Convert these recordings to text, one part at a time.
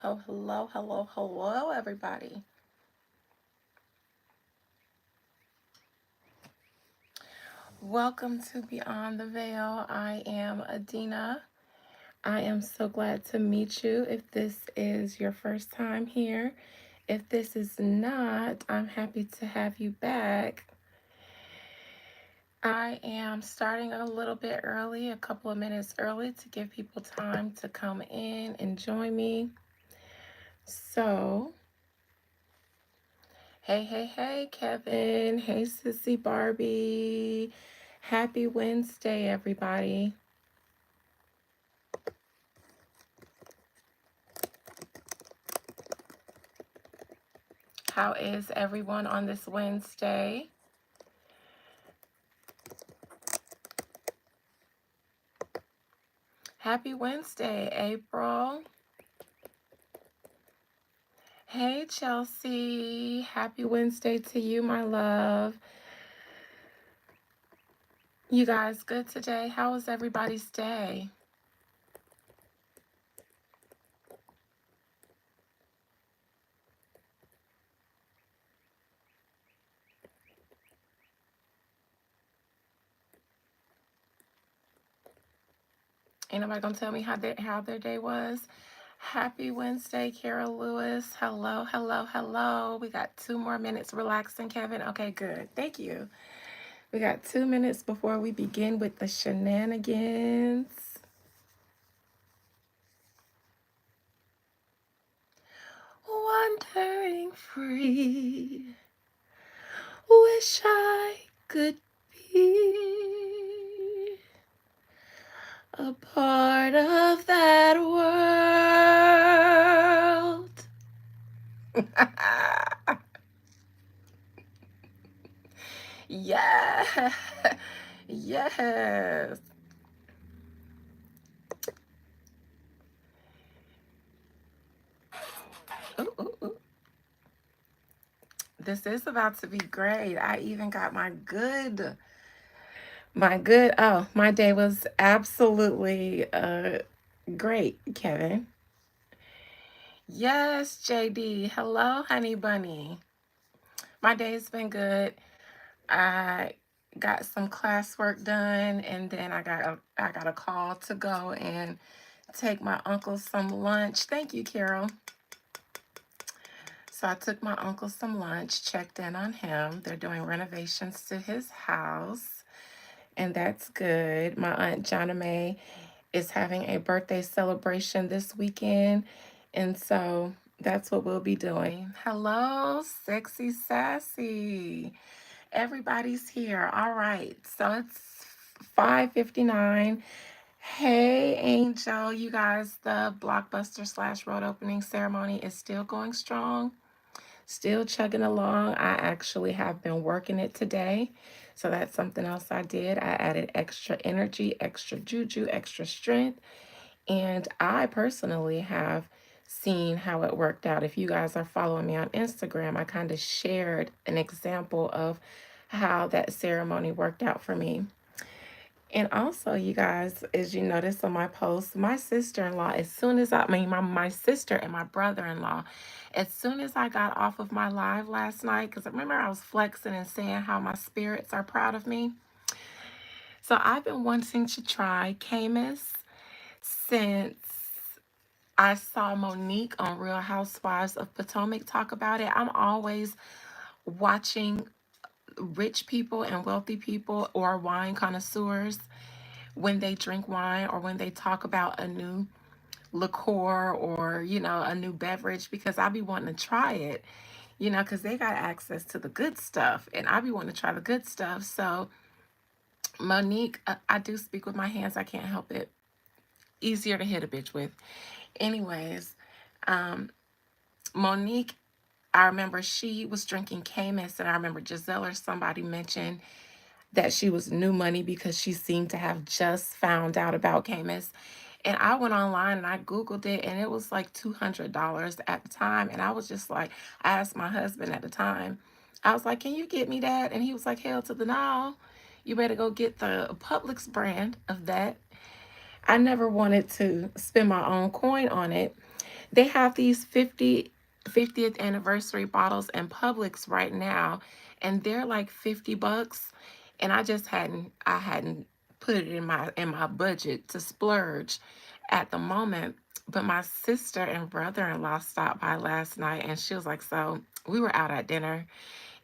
Oh, hello, hello, hello, everybody. Welcome to Beyond the Veil. I am Adina. I am so glad to meet you if this is your first time here. If this is not, I'm happy to have you back. I am starting a little bit early, a couple of minutes early, to give people time to come in and join me. So, hey, hey, hey, Kevin. Hey, Sissy Barbie. Happy Wednesday, everybody. How is everyone on this Wednesday? Happy Wednesday, April. Hey, Chelsea. Happy Wednesday to you, my love. You guys good today? How was everybody's day? Ain't nobody gonna tell me how their day was? Happy Wednesday, Carol Lewis. Hello, hello, hello. We got 2 more minutes relaxing, Kevin. Okay, good. Thank you. We got 2 minutes before we begin with the shenanigans. Wandering free, wish I could be a part of that world. Yeah. Yes. Ooh, ooh, ooh. This is about to be great. I even got my day was absolutely great, Kevin. Yes, JD. Hello, honey bunny. My day's been good. I got some classwork done, and then I got a call to go and take my uncle some lunch. Thank you, Carol. So I took my uncle some lunch, checked in on him. They're doing renovations to his house, and that's good. My aunt Jonna Mae is having a birthday celebration this weekend, and so that's what we'll be doing. Hello, sexy sassy. Everybody's here. All right. So it's 5:59. Hey, Angel. You guys, the blockbuster slash road opening ceremony is still going strong, still chugging along. I actually have been working it today. So that's something else I did. I added extra energy, extra juju, extra strength. And I personally have seen how it worked out. If you guys are following me on Instagram, I kind of shared an example of how that ceremony worked out for me. And also, you guys, as you notice on my post, my sister-in-law, my sister and my brother-in-law, as soon as I got off of my live last night, because remember I was flexing and saying how my spirits are proud of me. So I've been wanting to try Camus since I saw Monique on Real Housewives of Potomac talk about it. I'm always watching rich people and wealthy people or wine connoisseurs when they drink wine or when they talk about a new liqueur or, a new beverage because I be wanting to try it, because they got access to the good stuff and I be wanting to try the good stuff. So, Monique, I do speak with my hands. I can't help it. Easier to hit a bitch with. Anyways, um, Monique, I remember she was drinking Camus, and I remember Giselle or somebody mentioned that she was new money because she seemed to have just found out about Camus. And I went online and I Googled it, and it was like $200 at the time. And I was just like, I asked my husband at the time, I was like, can you get me that? And he was like, hell to the no. You better go get the Publix brand of that. I never wanted to spend my own coin on it. They have these 50th anniversary bottles in Publix right now, and they're like 50 bucks. And I hadn't put it in my budget to splurge at the moment. But my sister and brother-in-law stopped by last night, and she was like, so we were out at dinner,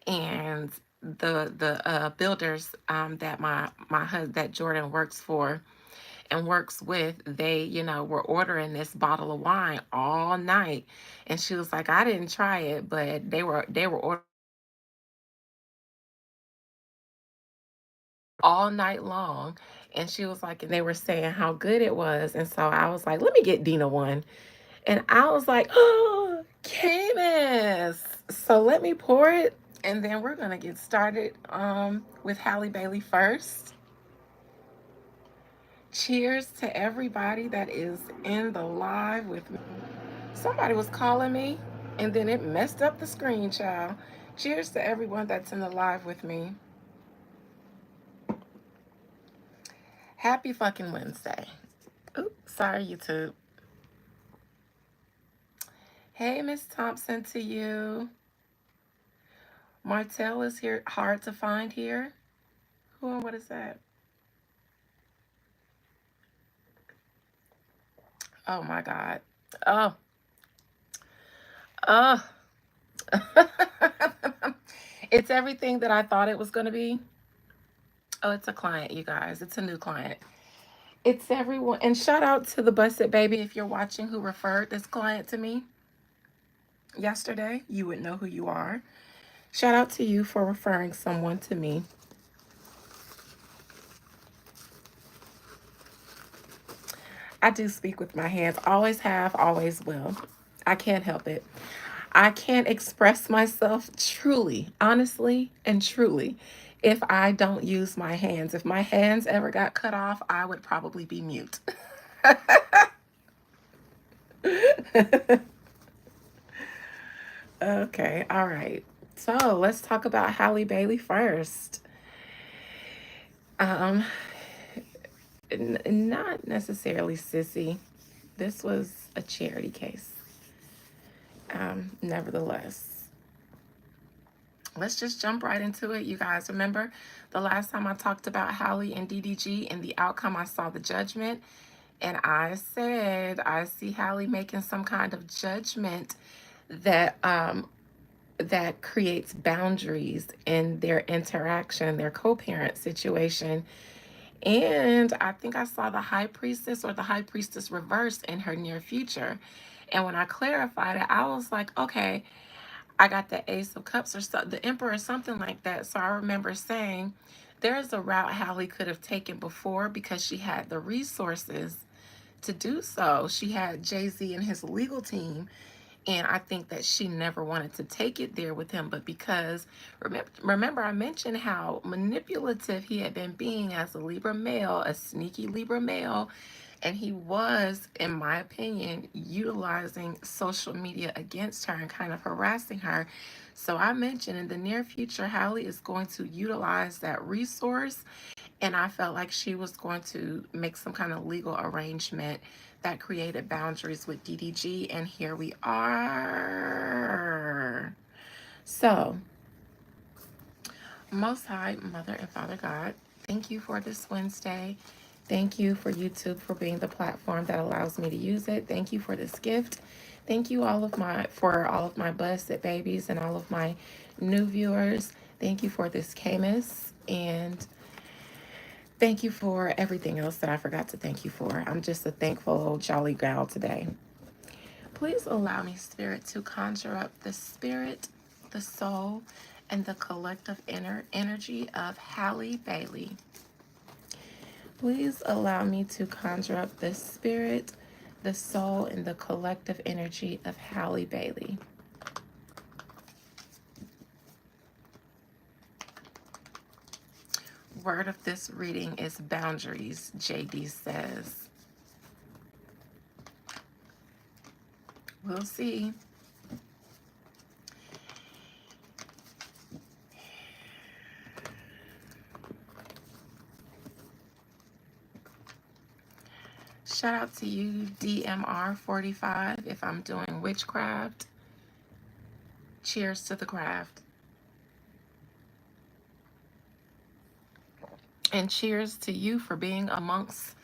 and the builders that my husband, that Jordan works for and works with, they, were ordering this bottle of wine all night. And she was like, I didn't try it, but they were ordering all night long. And she was like, and they were saying how good it was. And so I was like, let me get Dina one. And I was like, oh, Camus. So let me pour it. And then we're gonna get started with Halle Bailey first. Cheers to everybody that is in the live with me. Somebody was calling me, and then it messed up the screen, child. Cheers to everyone that's in the live with me. Happy fucking Wednesday. Oops, sorry, YouTube. Hey, Miss Thompson, to you. Martell is here, hard to find here. Who and what is that? Oh my God. Oh, oh. It's everything that I thought it was going to be. Oh, it's a client, you guys. It's a new client. It's everyone. And shout out to the Busted Baby if you're watching who referred this client to me yesterday. You would know who you are. Shout out to you for referring someone to me. I do speak with my hands. Always have, always will. I can't help it. I can't express myself truly, honestly, and truly if I don't use my hands. If my hands ever got cut off, I would probably be mute. Okay, all right. So let's talk about Halle Bailey first. Um, not necessarily sissy. This was a charity case. Nevertheless, let's just jump right into it. You guys remember the last time I talked about Halle and DDG and the outcome? I saw the judgment, and I said I see Halle making some kind of judgment that that creates boundaries in their interaction, their co-parent situation. And I think I saw the high priestess or the high priestess reversed in her near future. And when I clarified it, I was like, okay, I got the Ace of Cups or so, the Emperor or something like that. So I remember saying there's a route Halle could have taken before because she had the resources to do so. She had Jay-Z and his legal team, and I think that she never wanted to take it there with him. But because, remember I mentioned how manipulative he had been being as a Libra male, a sneaky Libra male. And he was, in my opinion, utilizing social media against her and kind of harassing her. So I mentioned in the near future, Halle is going to utilize that resource. And I felt like she was going to make some kind of legal arrangement that created boundaries with DDG. And here we are. So, Most High, Mother and Father God, thank you for this Wednesday. Thank you for YouTube for being the platform that allows me to use it. Thank you for this gift. Thank you for all of my blessed babies and all of my new viewers. Thank you for this Camus, and thank you for everything else that I forgot to thank you for. I'm just a thankful old jolly gal today. Please allow me, Spirit, to conjure up the spirit, the soul, and the collective inner energy of Halle Bailey. Please allow me to conjure up the spirit, the soul, and the collective energy of Halle Bailey. Word of this reading is boundaries, JD says. We'll see. Shout out to you, DMR45, if I'm doing in witchcraft. Cheers to the craft. And cheers to you for being amongst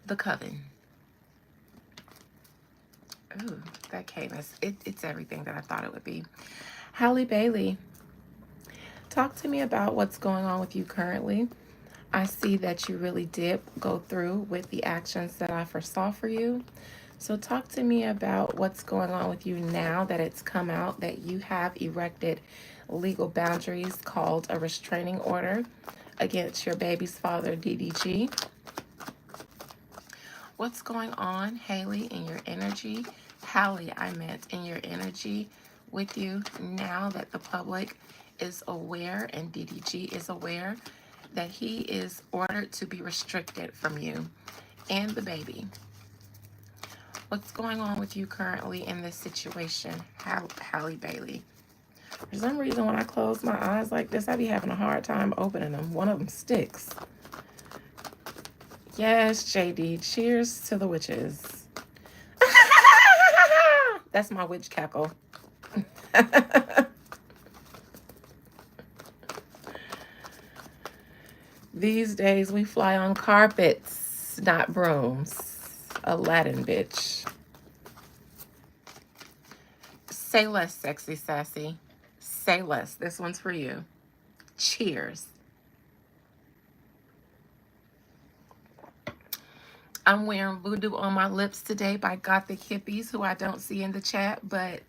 the coven. Ooh, that came as it's everything that I thought it would be. Halle Bailey, talk to me about what's going on with you currently. I see that you really did go through with the actions that I foresaw for you. So talk to me about what's going on with you now that it's come out that you have erected legal boundaries called a restraining order against your baby's father, DDG. What's going on, Haley, in your energy? Halle, I meant in your energy with you now that the public is aware and DDG is aware that he is ordered to be restricted from you and the baby. What's going on with you currently in this situation, Halle Bailey? For some reason, when I close my eyes like this, I be having a hard time opening them. One of them sticks. Yes, JD. Cheers to the witches. That's my witch cackle. These days, we fly on carpets, not brooms. Aladdin, bitch. Say less, sexy sassy. Say less. This one's for you. Cheers. I'm wearing Voodoo on my lips today by Gothic Hippies, who I don't see in the chat, but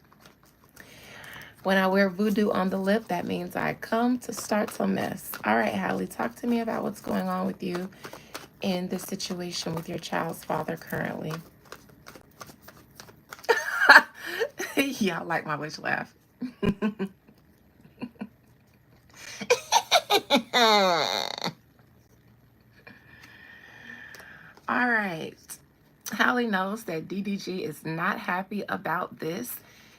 when I wear Voodoo on the lip, that means I come to start some mess. All right, Halle, talk to me about what's going on with you in this situation with your child's father currently. Y'all like my witch laugh. All right. Halle knows that DDG is not happy about this.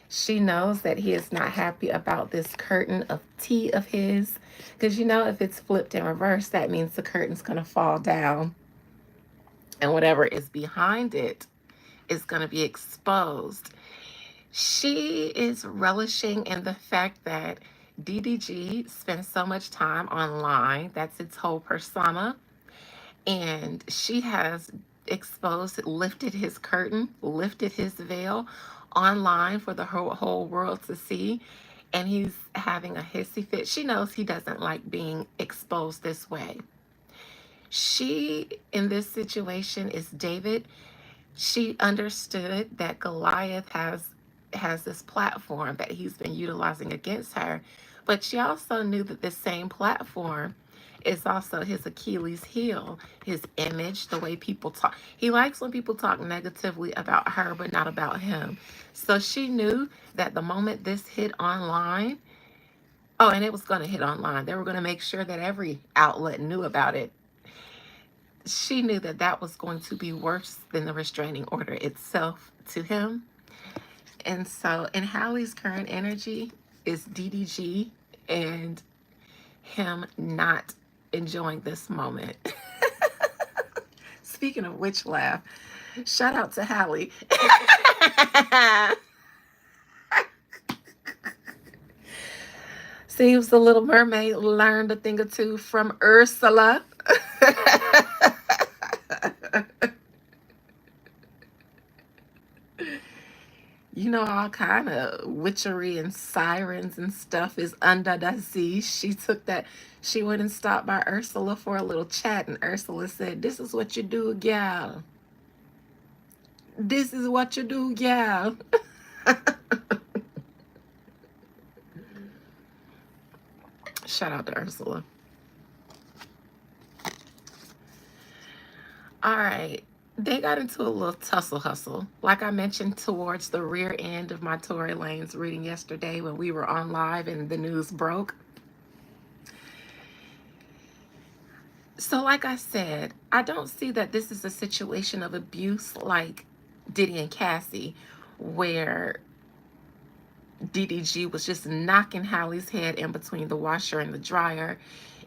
She knows that he is not happy about this curtain of tea of his. Because, you know, if it's flipped in reverse, that means the curtain's going to fall down. And whatever is behind it is going to be exposed. She is relishing in the fact that DDG spends so much time online. That's its whole persona. And she has exposed, lifted his curtain, lifted his veil online for the whole world to see. And he's having a hissy fit. She knows he doesn't like being exposed this way. She, in this situation, is David. She understood that Goliath has this platform that he's been utilizing against her. But she also knew that this same platform is also his Achilles heel, his image, the way people talk. He likes when people talk negatively about her, but not about him. So she knew that the moment this hit online, oh, and it was going to hit online. They were going to make sure that every outlet knew about it. She knew that that was going to be worse than the restraining order itself to him. And so in Halle's current energy is DDG and him not enjoying this moment. Speaking of witch laugh, shout out to Halle. Seems the Little Mermaid learned a thing or two from Ursula. You know, all kind of witchery and sirens and stuff is under the sea. She took that, she went and stopped by Ursula for a little chat, and Ursula said, "This is what you do, gal. This is what you do, gal." Shout out to Ursula. All right. They got into a little tussle hustle. Like I mentioned towards the rear end of my Tory Lanez reading yesterday when we were on live and the news broke. So like I said, I don't see that this is a situation of abuse like Diddy and Cassie, where DDG was just knocking Halle's head in between the washer and the dryer,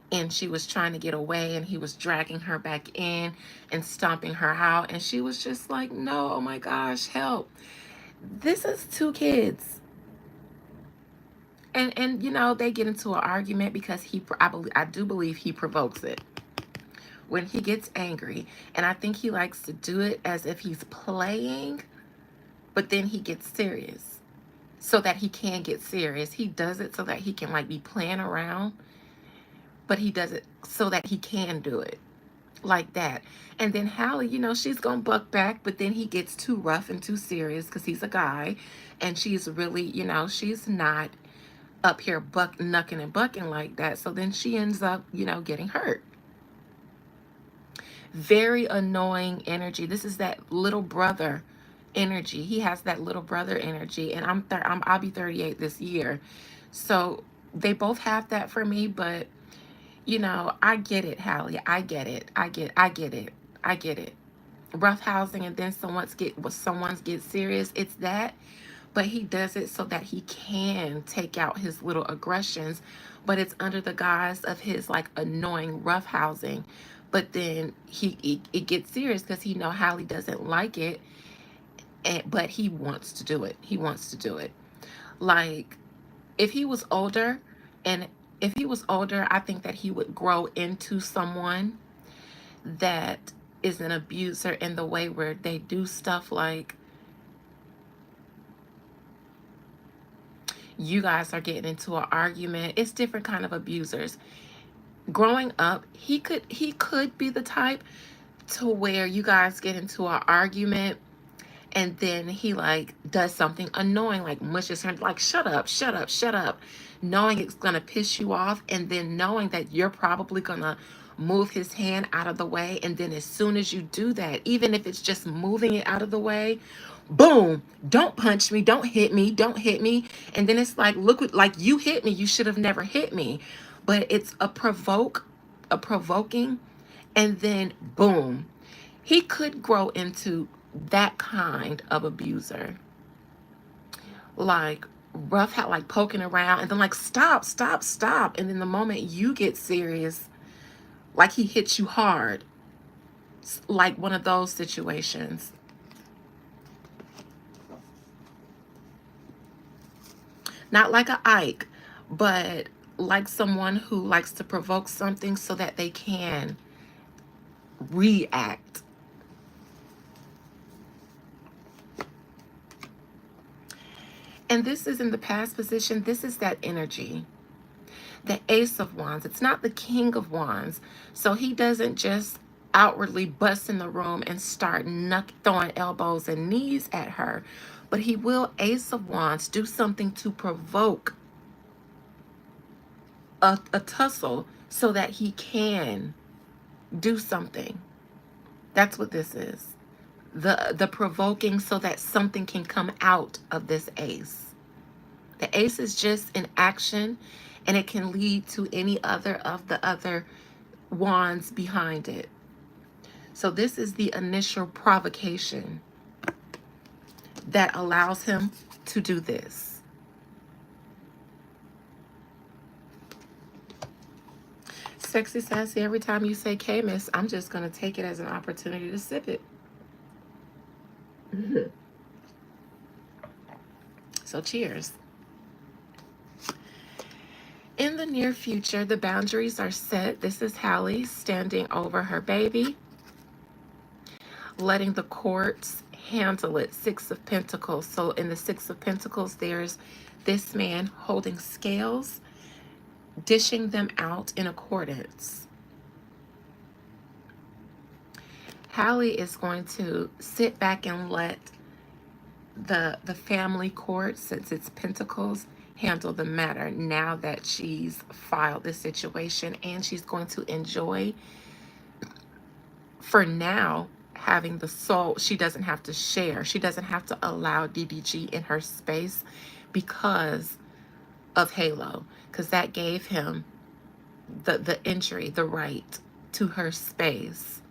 and she was trying to get away, and he was dragging her back in and stomping her out, and she was just like, "No, oh my gosh, help." This is two kids. And you know, they get into an argument because I do believe he provokes it when he gets angry. And I think he likes to do it as if he's playing, but then he gets serious so that he can get serious. He does it so that he can like be playing around, but he does it so that he can do it like that. And then Halle, you know, she's gonna buck back, but then he gets too rough and too serious because he's a guy, and she's really, you know, she's not up here knucking and bucking like that. So then she ends up, you know, getting hurt. Very annoying energy. This is that little brother energy. He has that little brother energy, and I'll be 38 this year. So they both have that for me, but you know, I get it, Halle. I get it. I get it. I get it. Rough housing, and then someone's get serious. It's that, but he does it so that he can take out his little aggressions, but it's under the guise of his like annoying rough housing. But then it gets serious because he know Halle doesn't like it, but he wants to do it. He wants to do it. Like if he was older, and if he was older, I think that he would grow into someone that is an abuser in the way where they do stuff like you guys are getting into an argument. It's different kind of abusers. Growing up, he could be the type to where you guys get into an argument, and then he like does something annoying, like mushes her, like shut up, shut up, shut up, knowing it's gonna piss you off, and then knowing that you're probably gonna move his hand out of the way, and then as soon as you do that, even if it's just moving it out of the way, boom, don't punch me, don't hit me, don't hit me. And then it's like, look what, like you hit me, you should have never hit me. But it's a provoking, and then boom, he could grow into that kind of abuser. Like rough hat, like poking around, and then like stop, stop, stop. And then the moment you get serious, like he hits you hard. Like one of those situations. Not like a Ike, but like someone who likes to provoke something so that they can react. And this is in the past position. This is that energy. The Ace of Wands. It's not the King of Wands. So he doesn't just outwardly bust in the room and start throwing elbows and knees at her. But he will, Ace of Wands, do something to provoke a tussle so that he can do something. That's what this is. The provoking so that something can come out of this ace. The ace is just an action, and it can lead to any other of the other wands behind it. So this is the initial provocation that allows him to do this. Sexy Sassy, every time you say K-Miss, I'm just going to take it as an opportunity to sip it. So cheers. In the near future, the boundaries are set. This is Halle standing over her baby, letting the courts handle it. Six of Pentacles. So in the Six of Pentacles, there's this man holding scales, dishing them out in accordance. Halle is going to sit back and let the family court, since it's Pentacles, handle the matter now that she's filed this situation, and she's going to enjoy, for now, having the soul. She doesn't have to share. She doesn't have to allow DDG in her space because of Halo, because that gave him the injury, the right to her space.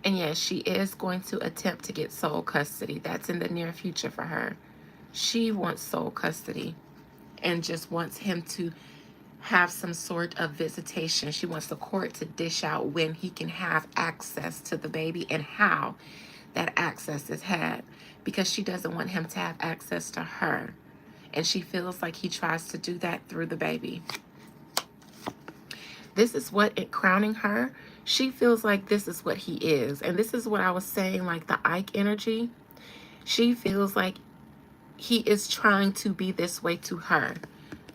And yes, she is going to attempt to get sole custody. That's in the near future for her. She wants sole custody and just wants him to have some sort of visitation. She wants the court to dish out when he can have access to the baby and how that access is had because she doesn't want him to have access to her. And she feels like he tries to do that through the baby. This is what it crowning her. She feels like this is what he is. And this is what I was saying, like the Ike energy. She feels like he is trying to be this way to her.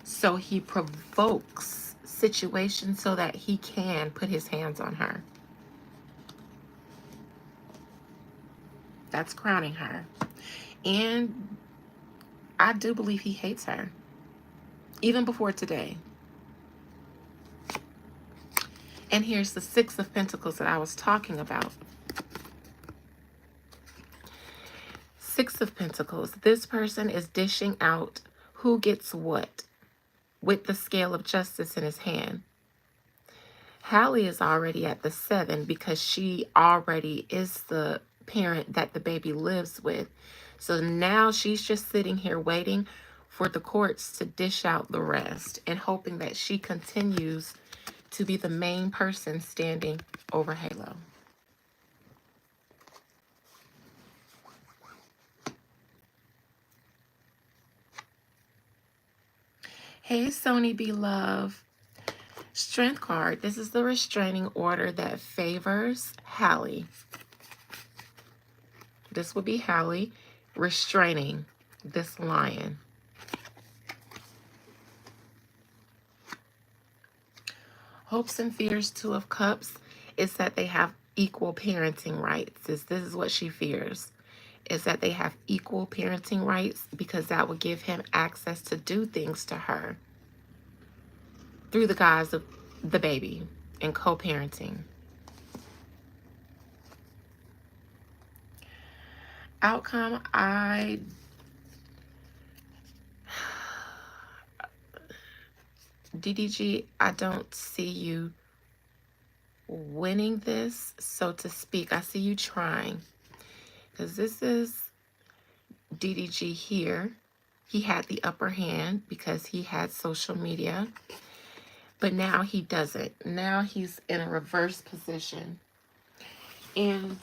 So he provokes situations so that he can put his hands on her. That's crowning her. And I do believe he hates her. Even before today. And here's the Six of Pentacles that I was talking about. Six of Pentacles. This person is dishing out who gets what with the scale of justice in his hand. Halle is already at the 7 because she already is the parent that the baby lives with. So now she's just sitting here waiting for the courts to dish out the rest and hoping that she continues to be the main person standing over Halo. Hey, Sony beloved. Strength card. This is the restraining order that favors Halle. This would be Halle restraining this lion. Hopes and fears, Two of Cups, is that they have equal parenting rights. This is what she fears, is that they have equal parenting rights because that would give him access to do things to her through the guise of the baby and co-parenting. Outcome, DDG, I don't see you winning this, so to speak. I see you trying. Because this is DDG here. He had the upper hand because he had social media. But now he doesn't. Now he's in a reverse position. And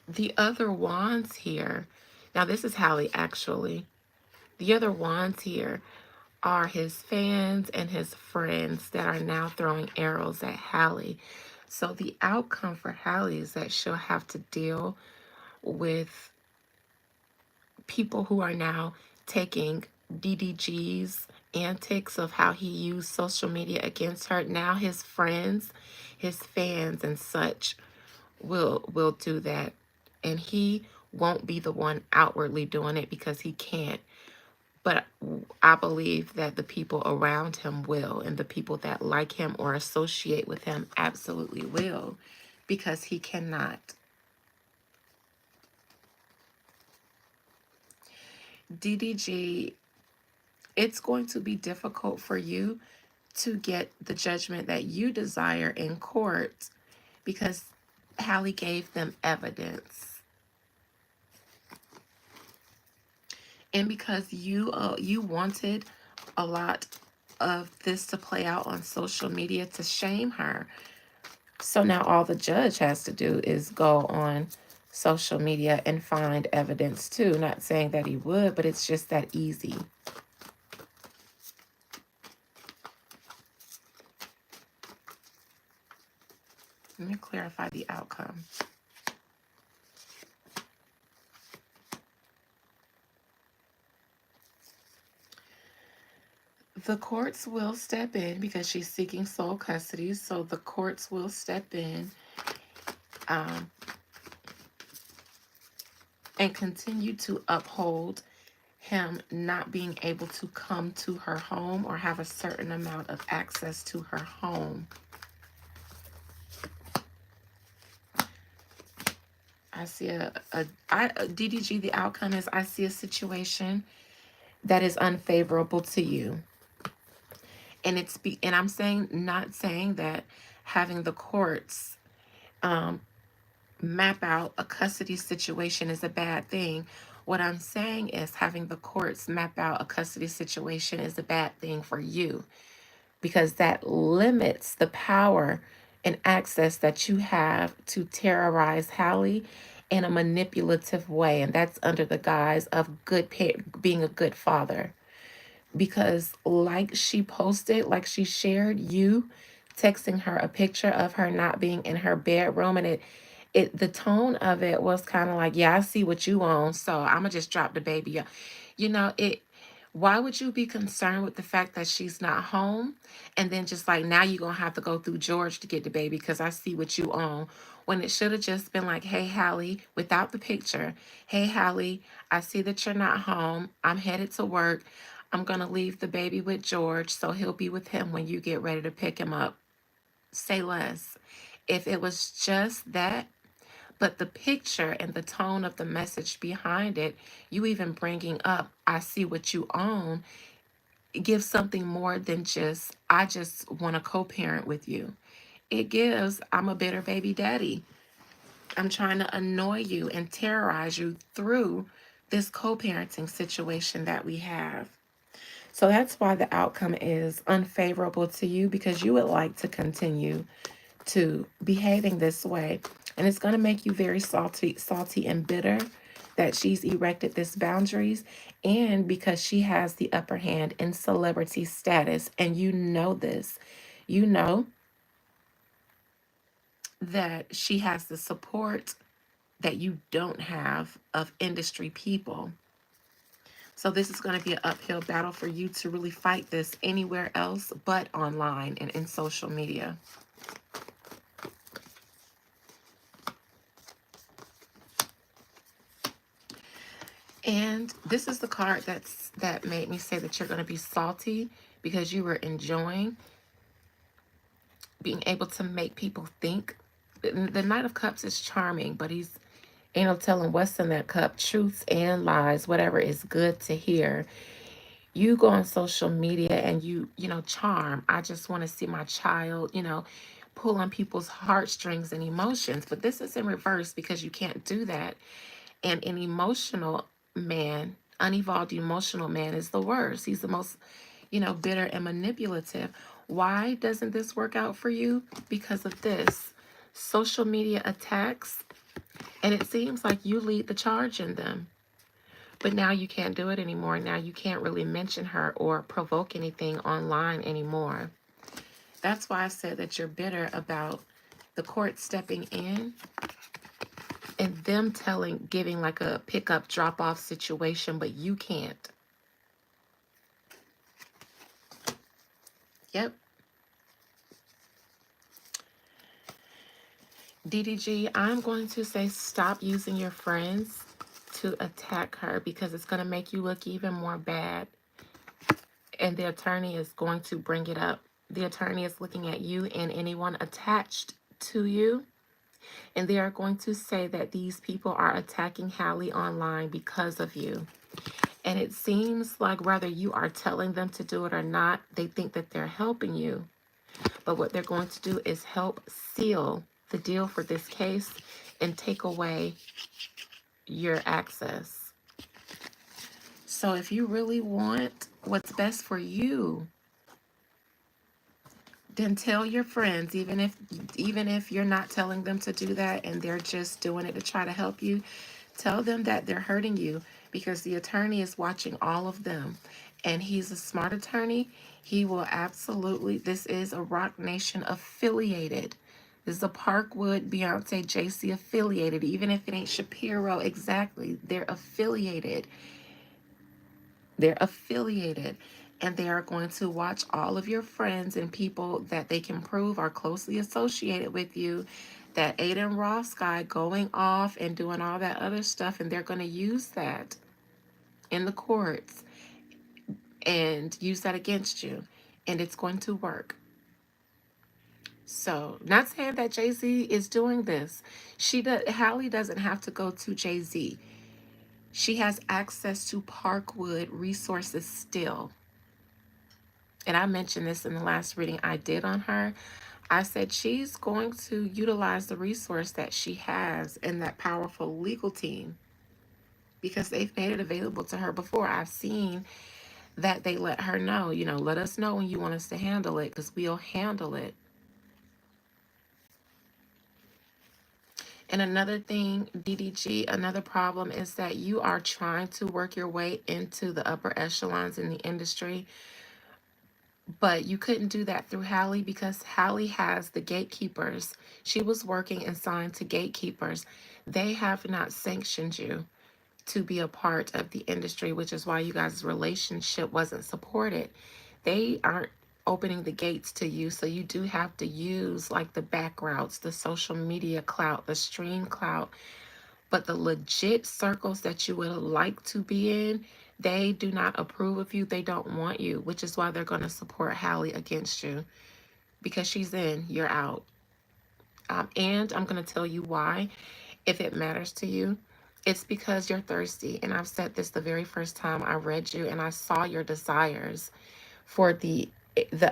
the other wands here. Now this is Halle actually. The other wands here are his fans and his friends that are now throwing arrows at Halle. So the outcome for Halle is that she'll have to deal with people who are now taking DDG's antics of how he used social media against her. Now his friends, his fans and such will do that. And he won't be the one outwardly doing it because he can't. But I believe that the people around him will, and the people that like him or associate with him absolutely will, because he cannot. DDG, it's going to be difficult for you to get the judgment that you desire in court because Halle gave them evidence. And because you wanted a lot of this to play out on social media to shame her. So now all the judge has to do is go on social media and find evidence too. Not saying that he would, but it's just that easy. Let me clarify the outcome. The courts will step in because she's seeking sole custody. So the courts will step in and continue to uphold him not being able to come to her home or have a certain amount of access to her home. I see DDG, the outcome is I see a situation that is unfavorable to you. And I'm saying, not saying that having the courts map out a custody situation is a bad thing. What I'm saying is having the courts map out a custody situation is a bad thing for you because that limits the power and access that you have to terrorize Halle in a manipulative way, and that's under the guise of being a good father. Because, like she posted, like she shared, you texting her a picture of her not being in her bedroom, and the tone of it was kind of like, yeah, I see what you on, so I'm gonna just drop the baby. You know, it why would you be concerned with the fact that she's not home, and then just like, now you're gonna have to go through George to get the baby because I see what you own, when it should have just been like, hey Halle, without the picture, hey Halle, I see that you're not home, I'm headed to work, I'm gonna leave the baby with George so he'll be with him when you get ready to pick him up. Say less. If it was just that, but the picture and the tone of the message behind it, you even bringing up, I see what you own, gives something more than just, I just want to co parent with you. It gives, I'm a bitter baby daddy. I'm trying to annoy you and terrorize you through this co parenting situation that we have. So that's why the outcome is unfavorable to you, because you would like to continue to behaving this way. And it's going to make you very salty and bitter that she's erected this boundaries, and because she has the upper hand in celebrity status. And you know this. You know that she has the support that you don't have of industry people. So this is going to be an uphill battle for you to really fight this anywhere else but online and in social media. And this is the card that made me say that you're going to be salty because you were enjoying being able to make people think. The Knight of Cups is charming, but he's ain't no telling what's in that cup, truths and lies, whatever is good to hear. You go on social media and you charm. I just want to see my child, pull on people's heartstrings and emotions. But this is in reverse because you can't do that. And an emotional man, unevolved emotional man, is the worst. He's the most, bitter and manipulative. Why doesn't this work out for you? Because of this social media attacks. And it seems like you lead the charge in them. But now you can't do it anymore. Now you can't really mention her or provoke anything online anymore. That's why I said that you're bitter about the court stepping in and them giving like a pickup drop off situation, but you can't. Yep. DDG, I'm going to say stop using your friends to attack her because it's going to make you look even more bad. And the attorney is going to bring it up. The attorney is looking at you and anyone attached to you. And they are going to say that these people are attacking Halle online because of you. And it seems like whether you are telling them to do it or not, they think that they're helping you. But what they're going to do is help seal the deal for this case and take away your access. So if you really want what's best for you, then tell your friends, even if you're not telling them to do that and they're just doing it to try to help you, tell them that they're hurting you because the attorney is watching all of them. And he's a smart attorney. He will absolutely, this is a Rock Nation affiliated. This is a Parkwood, Beyonce, JC affiliated. Even if it ain't Shapiro exactly, they're affiliated. They're affiliated. And they are going to watch all of your friends and people that they can prove are closely associated with you. That Aiden Ross guy going off and doing all that other stuff. And they're going to use that in the courts and use that against you. And it's going to work. So, not saying that Jay-Z is doing this. Halle doesn't have to go to Jay-Z. She has access to Parkwood resources still. And I mentioned this in the last reading I did on her. I said she's going to utilize the resource that she has in that powerful legal team because they've made it available to her before. I've seen that they let her know, let us know when you want us to handle it because we'll handle it. And another thing, DDG, another problem is that you are trying to work your way into the upper echelons in the industry, but you couldn't do that through Halle because Halle has the gatekeepers. She was working and signed to gatekeepers. They have not sanctioned you to be a part of the industry, which is why you guys' relationship wasn't supported. They aren't opening the gates to you, so you do have to use like the back routes, the social media clout, the stream clout. But the legit circles that you would like to be in, they do not approve of you. They don't want you, which is why they're going to support Halle against you because she's in, you're out. And I'm going to tell you why, if it matters to you. It's because you're thirsty. And I've said this the very first time I read you and I saw your desires for the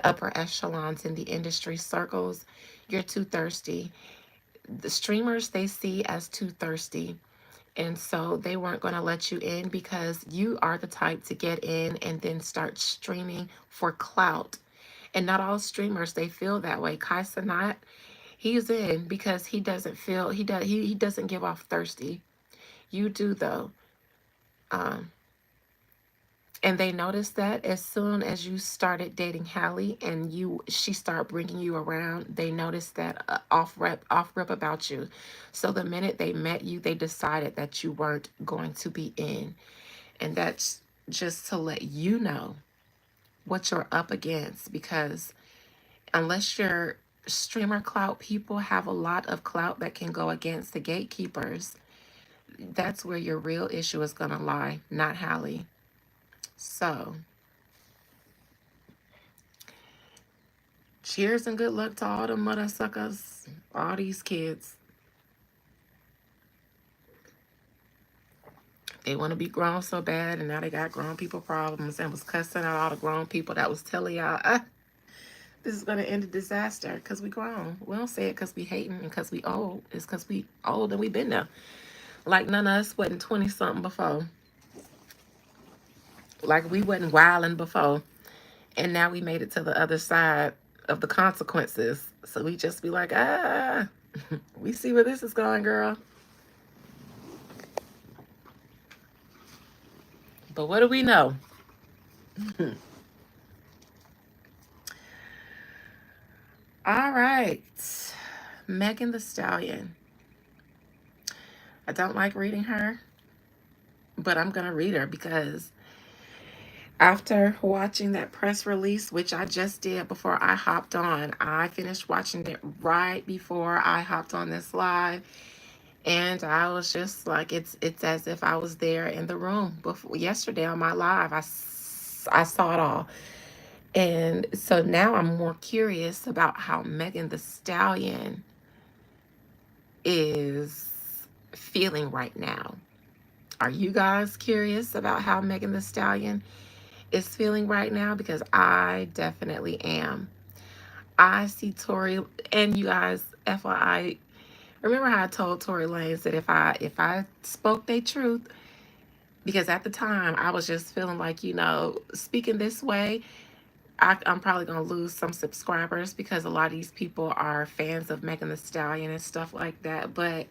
upper echelons in the industry circles. You're too thirsty. The streamers they see as too thirsty. And so they weren't going to let you in because you are the type to get in and then start streaming for clout. And not all streamers they feel that way. Kaisa not. He's in because he doesn't feel he doesn't give off thirsty. You do though. Um, and they noticed that as soon as you started dating Halle and she started bringing you around, they noticed that off rip about you. So the minute they met you, they decided that you weren't going to be in. And that's just to let you know what you're up against because unless your streamer clout people have a lot of clout that can go against the gatekeepers, that's where your real issue is going to lie, not Halle. So, cheers and good luck to all the mother suckers, all these kids. They want to be grown so bad, and now they got grown people problems and was cussing out all the grown people that was telling y'all, this is going to end a disaster because we grown. We don't say it because we hating and because we old. It's because we old and we been there. Like none of us wasn't 20-something before. Like we wasn't wilding before. And now we made it to the other side of the consequences. So we just be like, we see where this is going, girl. But what do we know? All right. Megan Thee Stallion. I don't like reading her, but I'm going to read her because after watching that press release, which I just did before I hopped on, I finished watching it right before I hopped on this live. And I was just like, it's as if I was there in the room before yesterday on my live. I saw it all. And so now I'm more curious about how Megan Thee Stallion is feeling right now. Are you guys curious about how Megan Thee Stallion is feeling right now? Because I definitely am. I see Tory, and you guys, FYI, remember how I told Tory Lanez that if I spoke their truth, because at the time I was just feeling like, speaking this way, I'm probably going to lose some subscribers because a lot of these people are fans of Megan Thee Stallion and stuff like that. But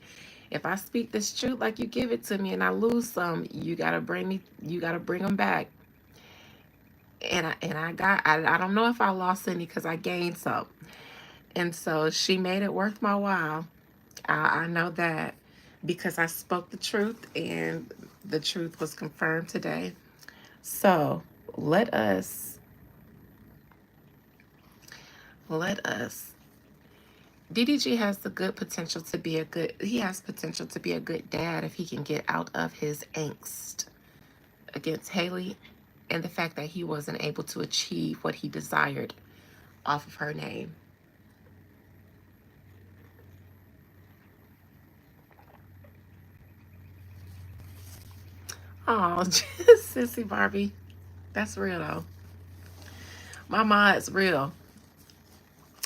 if I speak this truth like you give it to me and I lose some, you got to bring them back. I don't know if I lost any because I gained some. And so she made it worth my while. I know that because I spoke the truth and the truth was confirmed today. So let us DDG has the good potential to be he has potential to be a good dad if he can get out of his angst against Halle and the fact that he wasn't able to achieve what he desired off of her name. Oh, sissy Barbie. That's real though. My mod's real.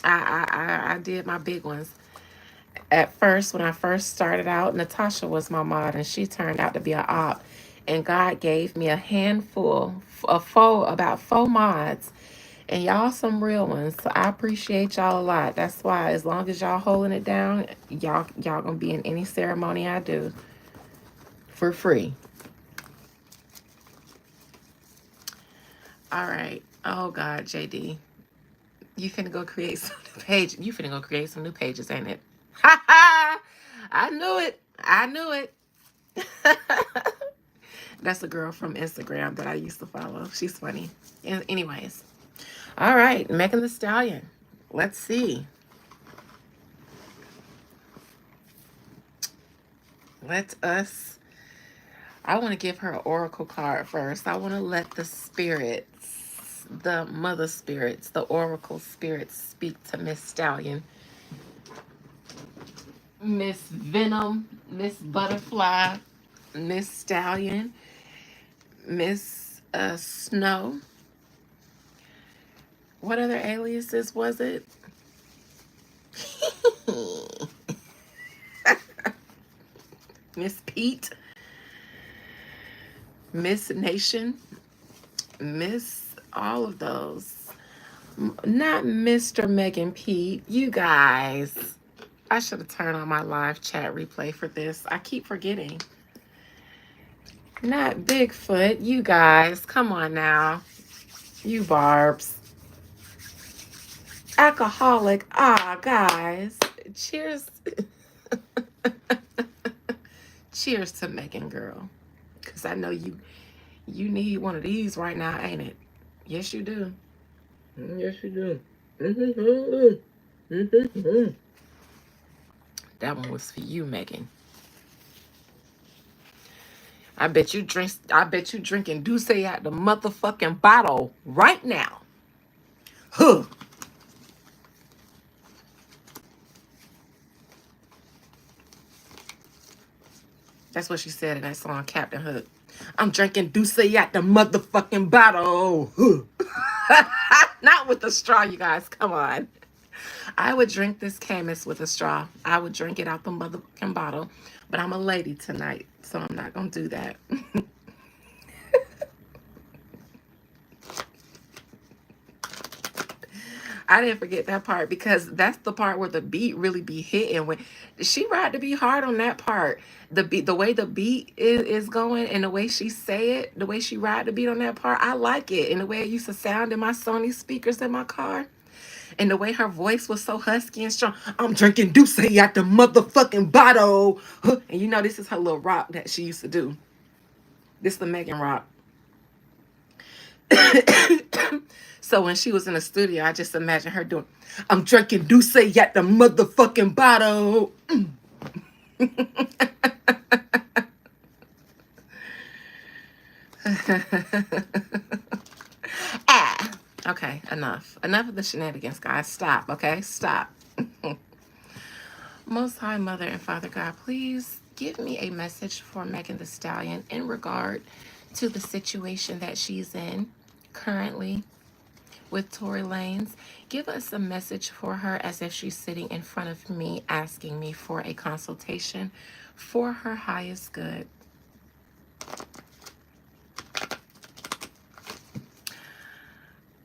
I did my big ones. At first, when I first started out, Natasha was my mod, and she turned out to be a op. And God gave me a handful of about four mods, And y'all some real ones. So I appreciate y'all a lot. That's why as long as y'all holding it down, y'all gonna be in any ceremony I do for free. All right. Oh God, JD. You finna go create some new page. You finna go create some new pages, ain't it? Ha ha! I knew it. I knew it. That's a girl from Instagram that I used to follow. She's funny. Anyways. All right, Megan the Stallion. Let's see. Let us. I want to give her an oracle card first. I want to let the spirits, the mother spirits, the oracle spirits speak to Miss Stallion. Miss Venom, Miss Butterfly, Miss Stallion, Miss Snow. What other aliases was it? Miss Pete, Miss Nation, Miss all of those. Not Mr. Megan Pete. You guys. I should have turned on my live chat replay for this. I keep forgetting. Not Bigfoot. You guys. Come on now. You barbs. Alcoholic. Ah, guys. Cheers. Cheers to Megan, girl. Because I know you need one of these right now, ain't it? Yes, you do. Yes, you do. That one was for you, Megan. I bet you drinking Douce out the motherfucking bottle right now. Huh. That's what she said in that song, Captain Hook. I'm drinking Douce out the motherfucking bottle. Huh. Not with the straw, you guys. Come on. I would drink this Camus with a straw. I would drink it out the motherfucking bottle. But I'm a lady tonight, so I'm not going to do that. I didn't forget that part because that's the part where the beat really be hitting. When she ride to be hard on that part, the beat, the way the beat is going, and the way she say it, the way she ride the beat on that part, I like it. And the way it used to sound in my Sony speakers in my car, and the way her voice was so husky and strong. I'm drinking Douce at the motherfucking bottle, and you know this is her little rock that she used to do. This is the Megan rock. So when she was in the studio, I just imagine her doing, I'm drinking Douce at the motherfucking bottle. Ah. Okay, enough. Enough of the shenanigans, guys. Stop, okay? Stop. Most High Mother and Father God, please give me a message for Megan the Stallion in regard to the situation that she's in currently with Tory Lanez. Give us a message for her as if she's sitting in front of me asking me for a consultation for her highest good.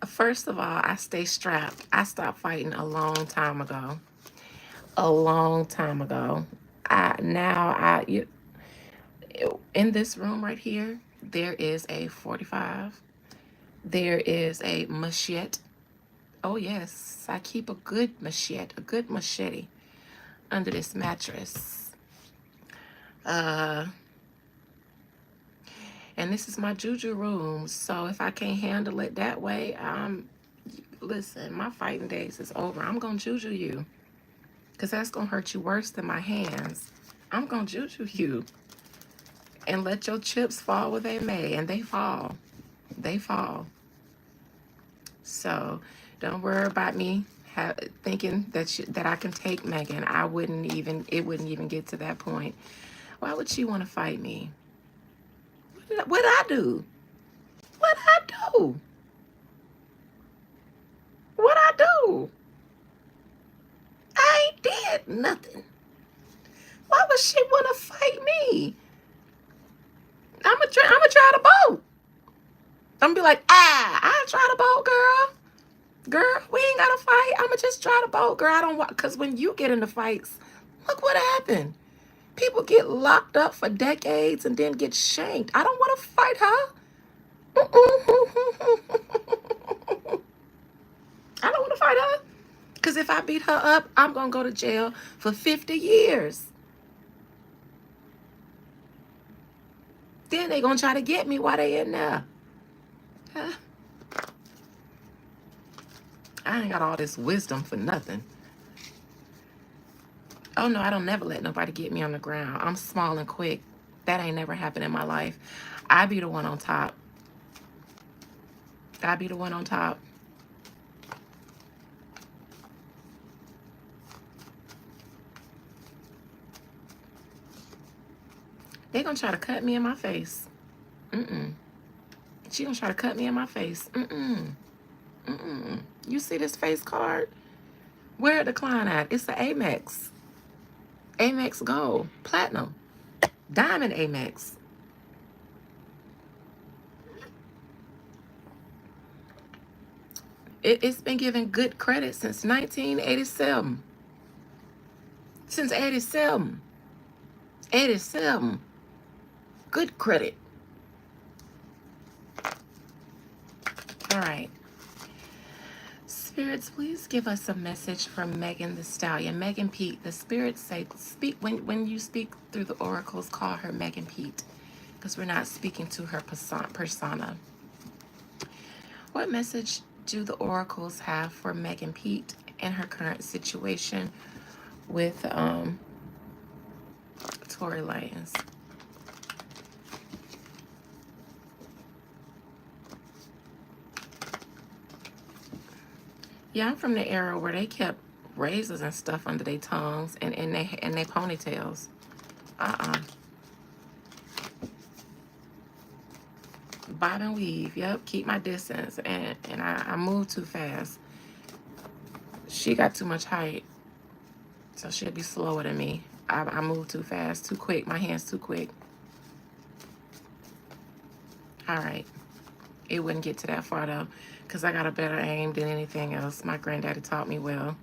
First of all, I stay strapped. I stopped fighting a long time ago. A long time ago. In this room right here, there is a 45. There is a machete. Oh yes, I keep a good machete under this mattress. And this is my juju room. So if I can't handle it that way, listen, my fighting days is over. I'm gonna juju you, because that's gonna hurt you worse than my hands. I'm gonna juju you and let your chips fall where they may, and they fall. They fall. So don't worry about me thinking that I can take Megan. It wouldn't even get to that point. Why would she want to fight me? What'd I do? What'd I do? What'd I do? I ain't did nothing. Why would she want to fight me? I'm gonna try the boat. I'm gonna be like, I'll try the boat, girl. Girl, we ain't got to fight. I'ma just try to boat. Girl, I don't want, because when you get into fights, look what happened. People get locked up for decades and then get shanked. I don't want to fight her. I don't want to fight her. Because if I beat her up, I'm going to go to jail for 50 years. Then they going to try to get me while they in there. Huh? I ain't got all this wisdom for nothing. Oh, no, I don't never let nobody get me on the ground. I'm small and quick. That ain't never happened in my life. I be the one on top. I be the one on top. They gonna try to cut me in my face. She gonna try to cut me in my face. You see this face card? Where it decline at? It's the Amex. Amex Gold. Platinum. Diamond Amex. It's been given good credit since 1987. Since 87. 87. Good credit. All right. Spirits, please give us a message from Megan the Stallion. Megan Pete. The spirits say, speak when you speak through the oracles, call her Megan Pete, because we're not speaking to her persona. What message do the oracles have for Megan Pete and her current situation with Tory Lanez? Yeah, I'm from the era where they kept razors and stuff under their tongues and they ponytails. Bob and weave. Yep, keep my distance. And I move too fast. She got too much height, so she'll be slower than me. I move too fast, too quick. My hands too quick. All right. It wouldn't get to that far, though, because I got a better aim than anything else. My granddaddy taught me well.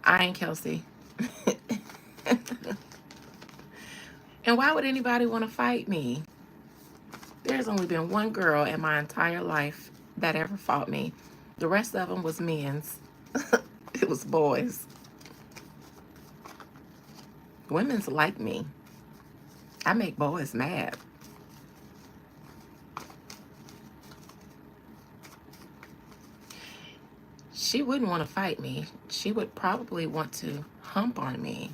I ain't Kelsey. And why would anybody want to fight me? There's only been one girl in my entire life that ever fought me. The rest of them was men's. It was boys. Women's like me. I make boys mad. She wouldn't want to fight me. She would probably want to hump on me.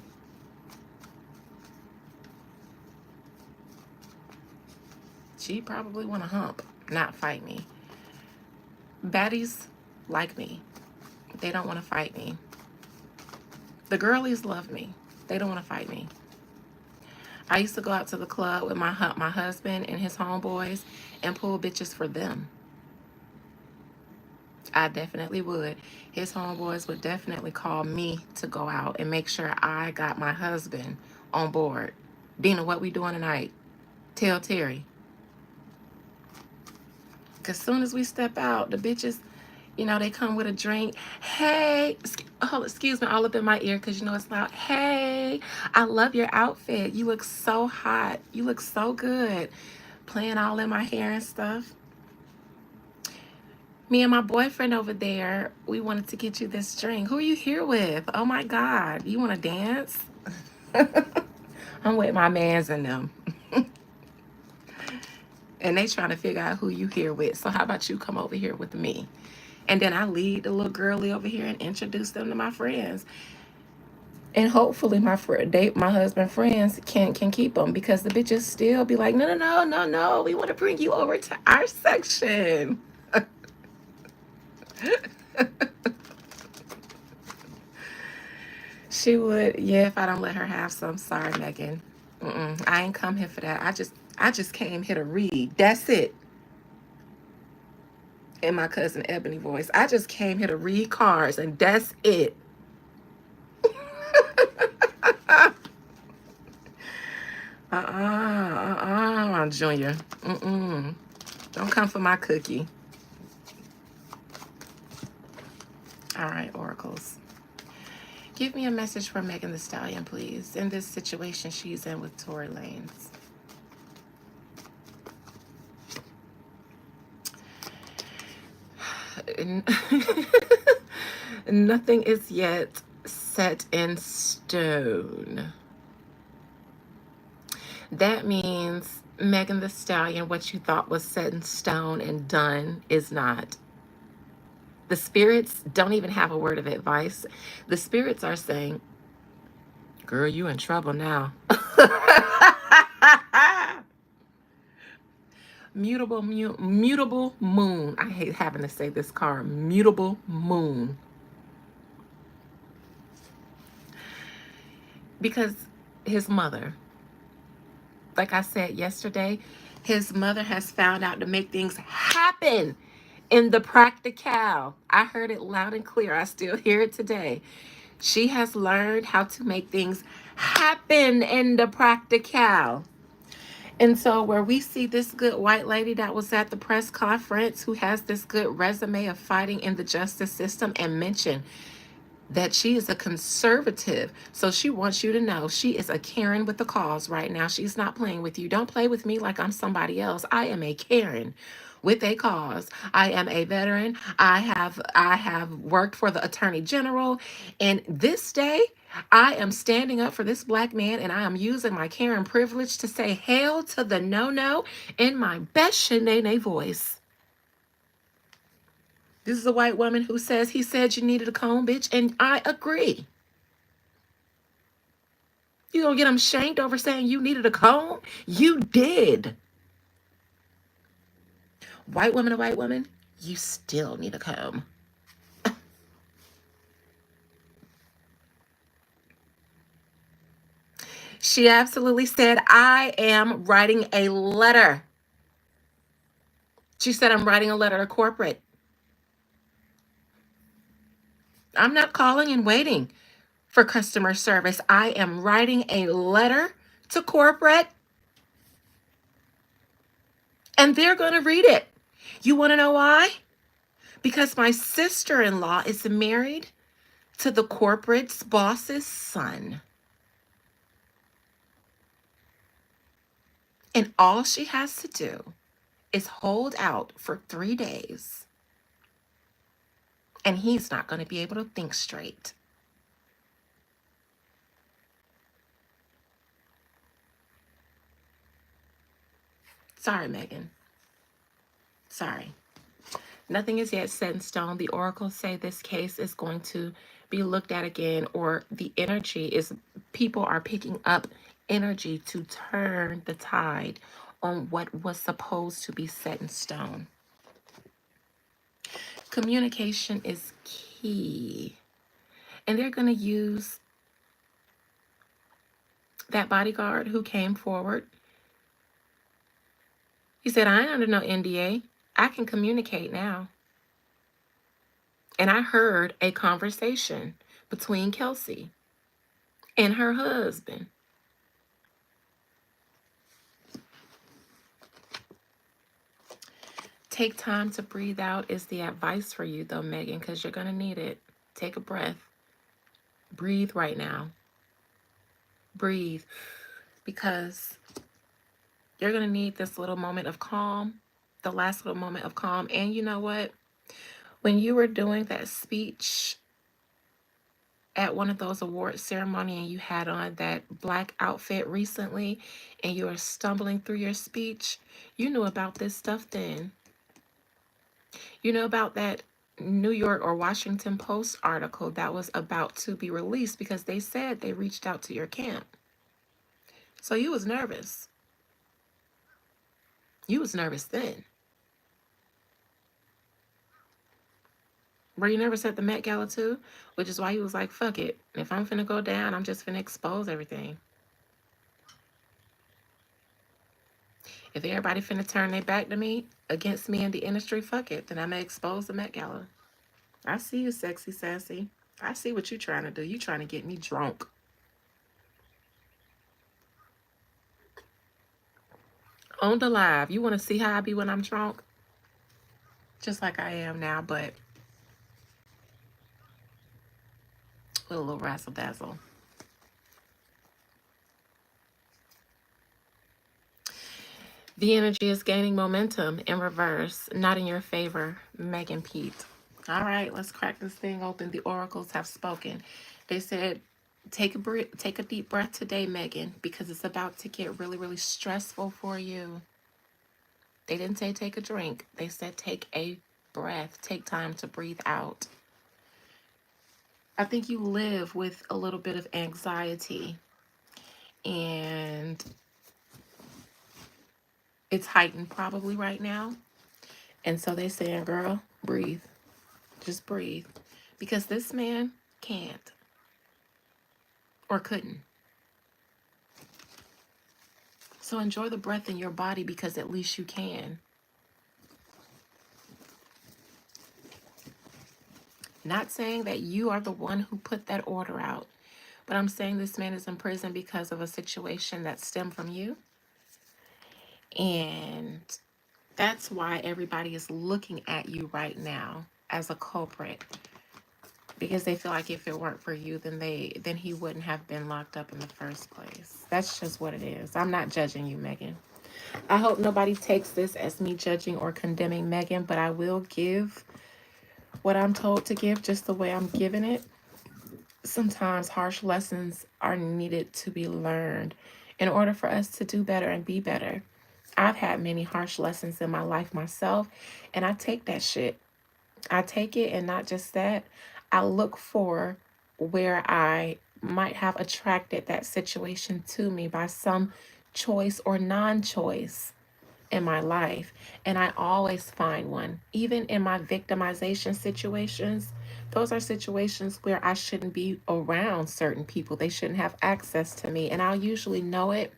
She'd probably want to hump, not fight me. Baddies like me. They don't want to fight me. The girlies love me. They don't want to fight me. I used to go out to the club with my husband and his homeboys and pull bitches for them. I definitely would. His homeboys would definitely call me to go out and make sure I got my husband on board. Dina, what we doing tonight? Tell Terry. Because soon as we step out, the bitches, you know, they come with a drink. Hey, excuse me, all up in my ear because you know it's loud. Hey, I love your outfit. You look so hot. You look so good. Playing all in my hair and stuff. Me and my boyfriend over there, we wanted to get you this drink. Who are you here with? Oh my God. You want to dance? I'm with my mans and them. And they trying to figure out who you here with. So how about you come over here with me? And then I lead the little girlie over here and introduce them to my friends. And hopefully my husband friends can keep them, because the bitches still be like, no. We want to bring you over to our section. She would, yeah, if I don't let her have some. Sorry, Megan. I ain't come here for that. I just came here to read. That's it. In my cousin Ebony voice, I just came here to read cards, and that's it. Junior. Don't come for my cookie. All right, oracles. Give me a message for Megan Thee Stallion, please, in this situation she's in with Tory Lanez. Nothing is yet set in stone. That means, Megan Thee Stallion, what you thought was set in stone and done is not. The spirits don't even have a word of advice. The spirits are saying, girl, you in trouble now. Mutable moon. I hate having to say this card. Mutable moon. Because his mother, like I said yesterday, his mother has found out to make things happen in the practical. I heard it loud and clear. I still hear it today. She has learned how to make things happen in the practical. And so where we see this good white lady that was at the press conference who has this good resume of fighting in the justice system and mention that she is a conservative. So she wants you to know she is a Karen with the cause right now. She's not playing with you. Don't play with me like I'm somebody else. I am a Karen with a cause. I am a veteran. I have worked for the Attorney General. And this day, I am standing up for this black man, and I am using my Karen privilege to say hail to the no-no in my best Shanae voice. This is a white woman who says, he said you needed a comb, bitch, and I agree. You gonna get him shanked over saying you needed a comb? You did. White woman to white woman, you still need a comb. She absolutely said, I am writing a letter. She said, I'm writing a letter to corporate. I'm not calling and waiting for customer service. I am writing a letter to corporate, and they're going to read it. You want to know why? Because my sister-in-law is married to the corporate's boss's son. And all she has to do is hold out for 3 days. And he's not going to be able to think straight. Sorry, Megan. Sorry. Nothing is yet set in stone. The oracles say this case is going to be looked at again, or the energy is, people are picking up energy to turn the tide on what was supposed to be set in stone. Communication is key. And they're going to use that bodyguard who came forward. He said, I ain't under no NDA. I can communicate now. And I heard a conversation between Kelsey and her husband. Take time to breathe out is the advice for you, though, Megan, because you're going to need it. Take a breath. Breathe right now. Breathe. Because you're going to need this little moment of calm, the last little moment of calm. And you know what? When you were doing that speech at one of those award ceremony and you had on that black outfit recently and you were stumbling through your speech, you knew about this stuff then. You know about that New York or Washington Post article that was about to be released because they said they reached out to your camp. So you was nervous. You was nervous then. Were you nervous at the Met Gala too? Which is why you was like, fuck it. If I'm finna go down, I'm just finna expose everything. If everybody finna turn their back to me, against me in the industry, fuck it. Then I'm gonna expose the Met Gala. I see you, sexy sassy. I see what you trying to do. You trying to get me drunk. On the live. You want to see how I be when I'm drunk? Just like I am now, but with a little razzle dazzle. The energy is gaining momentum in reverse, not in your favor, Megan Pete. All right, let's crack this thing open. The oracles have spoken. They said, take a deep breath today, Megan, because it's about to get really, really stressful for you. They didn't say take a drink. They said take a breath. Take time to breathe out. I think you live with a little bit of anxiety, and it's heightened probably right now. And so they saying, girl, breathe. Just breathe. Because this man can't or couldn't. So enjoy the breath in your body, because at least you can. Not saying that you are the one who put that order out, but I'm saying this man is in prison because of a situation that stemmed from you. And that's why everybody is looking at you right now as a culprit, because they feel like if it weren't for you, then he wouldn't have been locked up in the first place. That's just what it is. I'm not judging you, Megan. I hope nobody takes this as me judging or condemning Megan, but I will give what I'm told to give just the way I'm giving it. Sometimes harsh lessons are needed to be learned in order for us to do better and be better. I've had many harsh lessons in my life myself, and I take that shit. I take it, and not just that, I look for where I might have attracted that situation to me by some choice or non-choice in my life, and I always find one. Even in my victimization situations, those are situations where I shouldn't be around certain people. They shouldn't have access to me, and I'll usually know it,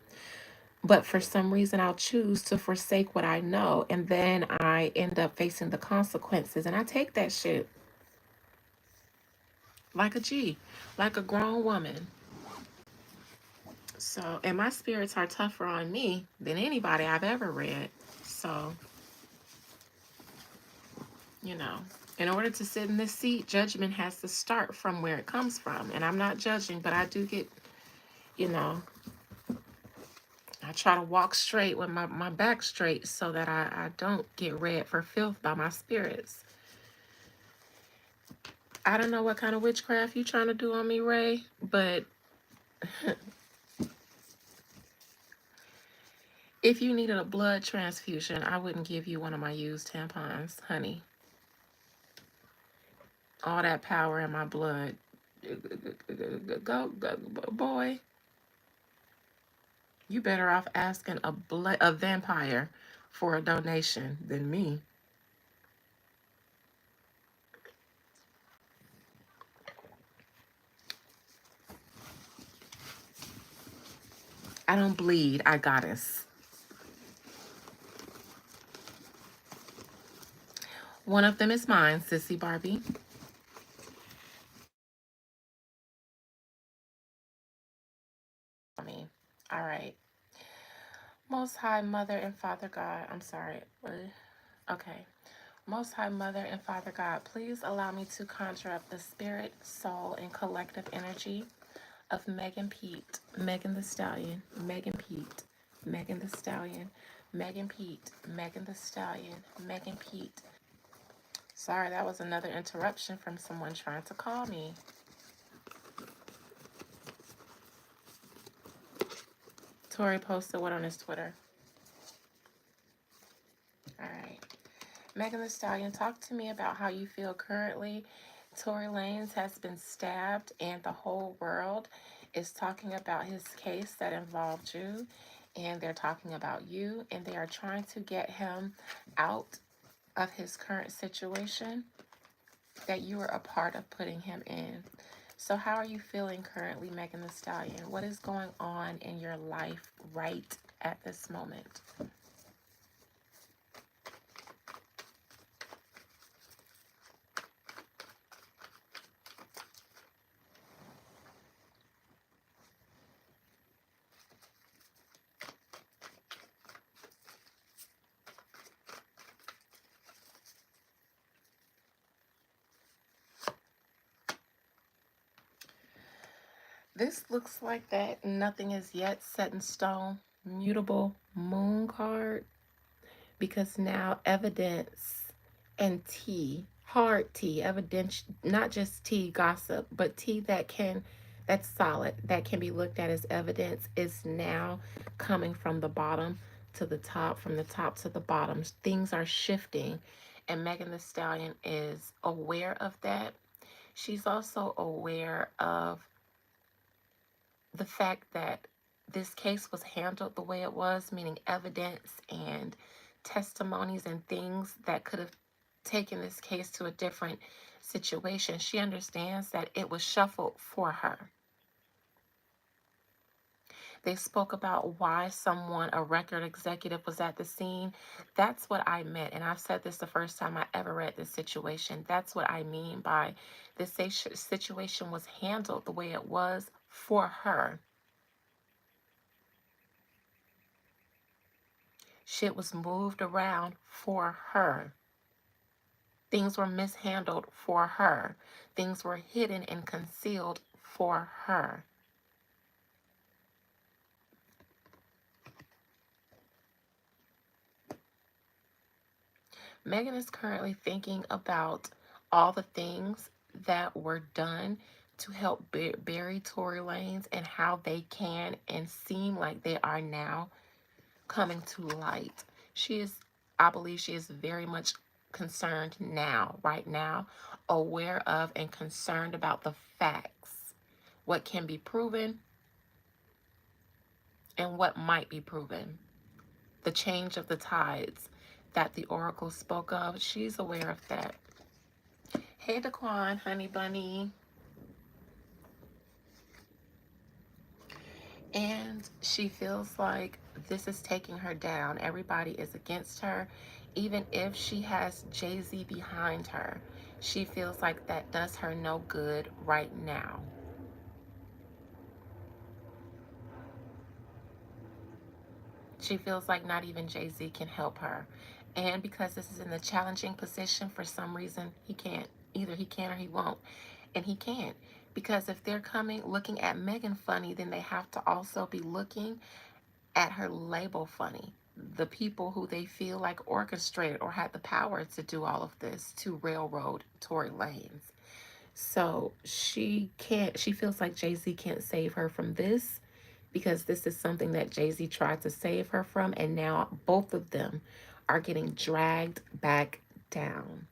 but for some reason I'll choose to forsake what I know, and then I end up facing the consequences, and I take that shit like a G, like a grown woman. So, and my spirits are tougher on me than anybody I've ever read. So, you know, in order to sit in this seat, judgment has to start from where it comes from. And I'm not judging, but I do get, you know, I try to walk straight with my back straight so that I don't get read for filth by my spirits. I don't know what kind of witchcraft you trying to do on me, Ray, but if you needed a blood transfusion, I wouldn't give you one of my used tampons, honey. All that power in my blood. Go, boy. You better off asking a vampire for a donation than me. I don't bleed, I goddess. One of them is mine, Sissy Barbie. All right. Most High Mother and Father God, I'm sorry. Okay. Most High Mother and Father God, please allow me to conjure up the spirit, soul, and collective energy of Megan Pete, Megan the Stallion, Megan Pete, Megan the Stallion, Megan Pete, Megan the Stallion, Megan Pete. Sorry, that was another interruption from someone trying to call me. Tory posted what on his Twitter? All right. Megan the Stallion, talk to me about how you feel currently. Tory Lanez has been stabbed, and the whole world is talking about his case that involved you, and they're talking about you, and they are trying to get him out of his current situation that you were a part of putting him in. So how are you feeling currently, Megan the Stallion? What is going on in your life right at this moment? This looks like that nothing is yet set in stone. Mutable moon card, because now evidence and tea, hard tea, evidence, not just tea gossip, but tea that's solid, that can be looked at as evidence, is now coming from the bottom to the top, from the top to the bottom. Things are shifting, and Megan Thee Stallion is aware of that. She's also aware of the fact that this case was handled the way it was, meaning evidence and testimonies and things that could have taken this case to a different situation. She understands that it was shuffled for her. They spoke about why someone, a record executive, was at the scene. That's what I meant. And I've said this the first time I ever read this situation. That's what I mean by this situation was handled the way it was for her. Shit was moved around for her. Things were mishandled for her. Things were hidden and concealed for her. Megan is currently thinking about all the things that were done to help bury Tory Lanez, and how they can and seem like they are now coming to light. I believe she is very much concerned now, right now, aware of and concerned about the facts, what can be proven and what might be proven, the change of the tides that the oracle spoke of. She's aware of that. Hey, Daquan, honey bunny. And she feels like this is taking her down. Everybody is against her. Even if she has Jay-Z behind her, she feels like that does her no good right now. She feels like not even Jay-Z can help her. And because this is in the challenging position, for some reason, he can't. Either he can or he won't. And he can't. Because if they're looking at Megan funny, then they have to also be looking at her label funny. The people who they feel like orchestrated or had the power to do all of this, to railroad Tory Lanez. So she feels like Jay-Z can't save her from this, because this is something that Jay-Z tried to save her from, and now both of them are getting dragged back down.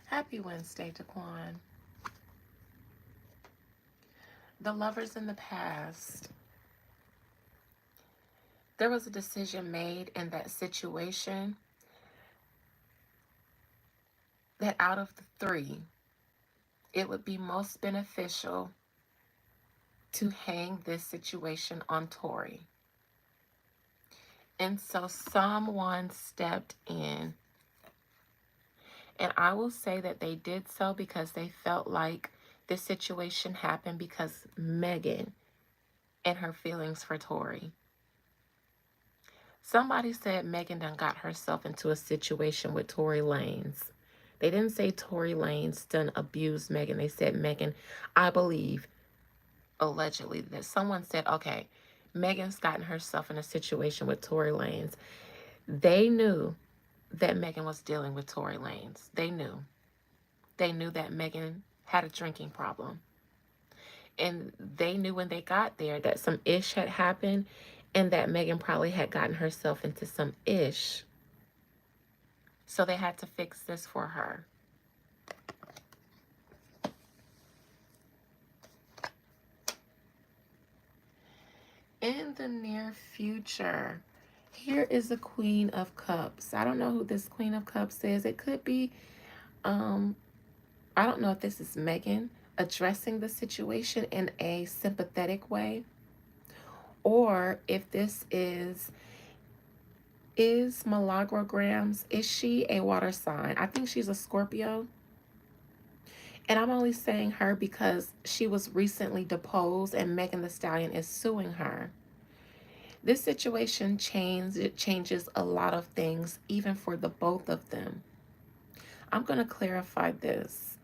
Happy Wednesday, Daquan. The lovers in the past. There was a decision made in that situation that out of the three, it would be most beneficial to hang this situation on Tory. And so someone stepped in, and I will say that they did so because they felt like this situation happened because Megan and her feelings for Tory. Somebody said Megan done got herself into a situation with Tory Lanez. They didn't say Tory Lanez done abused Megan. They said Megan, I believe, allegedly, that someone said, okay, Megan's gotten herself in a situation with Tory Lanez. They knew that Megan was dealing with Tory Lanez. They knew. They knew that Megan had a drinking problem. And they knew when they got there that some ish had happened, and that Megan probably had gotten herself into some ish. So they had to fix this for her. In the near future, here is the Queen of Cups. I don't know who this Queen of Cups is. It could be, I don't know if this is Megan addressing the situation in a sympathetic way, or if this is Malagrograms. Is she a water sign? I think she's a Scorpio. And I'm only saying her because she was recently deposed and Megan Thee Stallion is suing her. This situation changes a lot of things, even for the both of them. I'm going to clarify this.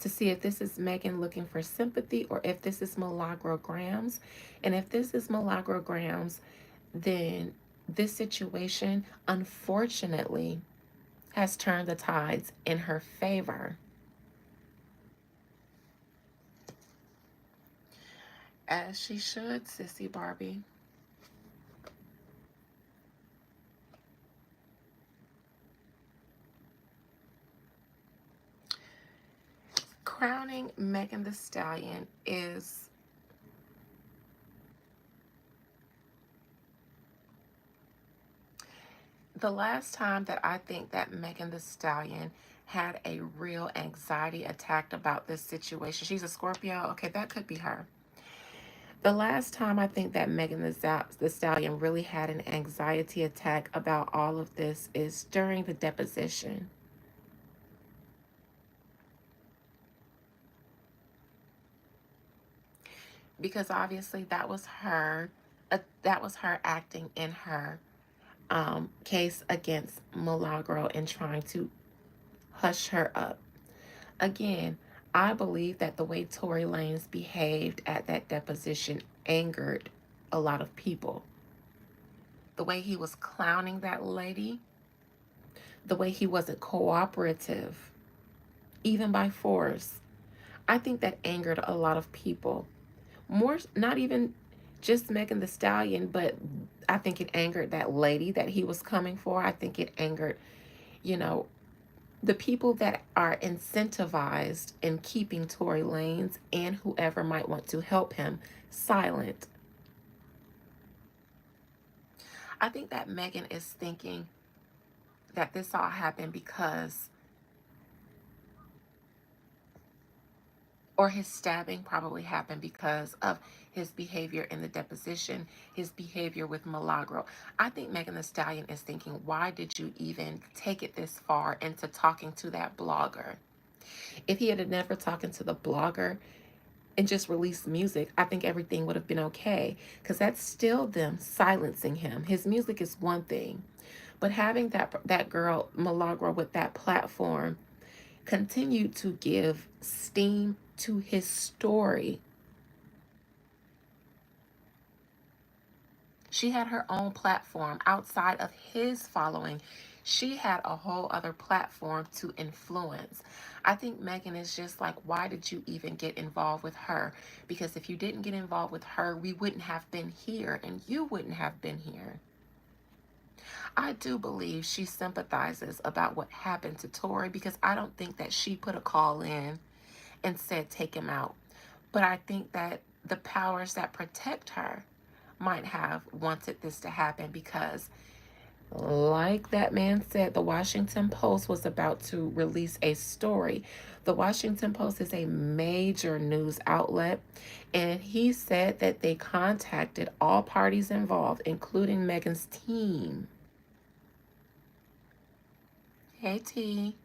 to see if this is Megan looking for sympathy or if this is Milagro And if this is Milagro then this situation, unfortunately, has turned the tides in her favor. As she should, Sissy Barbie. Crowning Megan Thee Stallion is the last time that I think that Megan Thee Stallion had a real anxiety attack about this situation. She's a Scorpio. Okay, that could be her. The last time I think that Megan Thee Stallion really had an anxiety attack about all of this is during the deposition. Because obviously that was her acting in her case against Milagro and trying to hush her up. Again, I believe that the way Tory Lanez behaved at that deposition angered a lot of people. The way he was clowning that lady, the way he wasn't cooperative, even by force, I think that angered a lot of people. More, not even just Megan Thee Stallion, but I think it angered that lady that he was coming for. I think it angered, you know, the people that are incentivized in keeping Tory Lanez and whoever might want to help him silent. I think that Megan is thinking that this all happened because, or his stabbing probably happened because of his behavior in the deposition, his behavior with Milagro. I think Megan Thee Stallion is thinking, why did you even take it this far into talking to that blogger? If he had never talked to the blogger and just released music, I think everything would have been okay, because that's still them silencing him. His music is one thing, but having that girl Milagro with that platform continued to give steam to his story. She had her own platform outside of his following. She had a whole other platform to influence. I think Megan is just like, why did you even get involved with her? Because if you didn't get involved with her, we wouldn't have been here and you wouldn't have been here. I do believe she sympathizes about what happened to Tory, because I don't think that she put a call in and said take him out. But I think that the powers that protect her might have wanted this to happen, because like that man said, the Washington Post was about to release a story. The Washington Post is a major news outlet, and he said that they contacted all parties involved, including Megan's team. Hey T.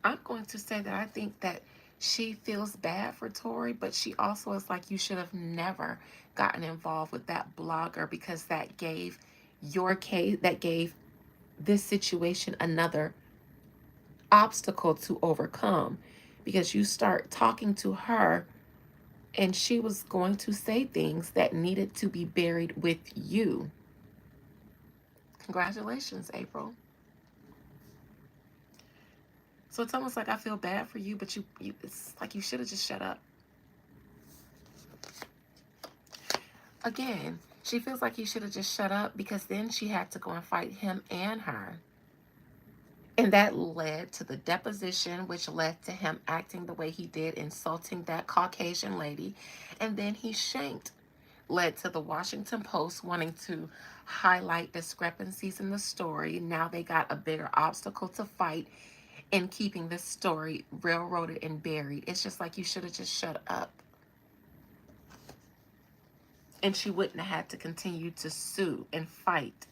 I'm going to say that I think that she feels bad for Tory, but she also is like, you should have never gotten involved with that blogger, because that gave your case, that gave this situation another obstacle to overcome, because you start talking to her and she was going to say things that needed to be buried with you. Congratulations, April. So it's almost like I feel bad for you, but you it's like you should have just shut up. Again, she feels like he should have just shut up, because then she had to go and fight him and her. And that led to the deposition, which led to him acting the way he did, insulting that Caucasian lady. And then he shanked, led to the Washington Post wanting to highlight discrepancies in the story. Now they got a bigger obstacle to fight in keeping this story railroaded and buried. It's just like, you should have just shut up. And she wouldn't have had to continue to sue and fight.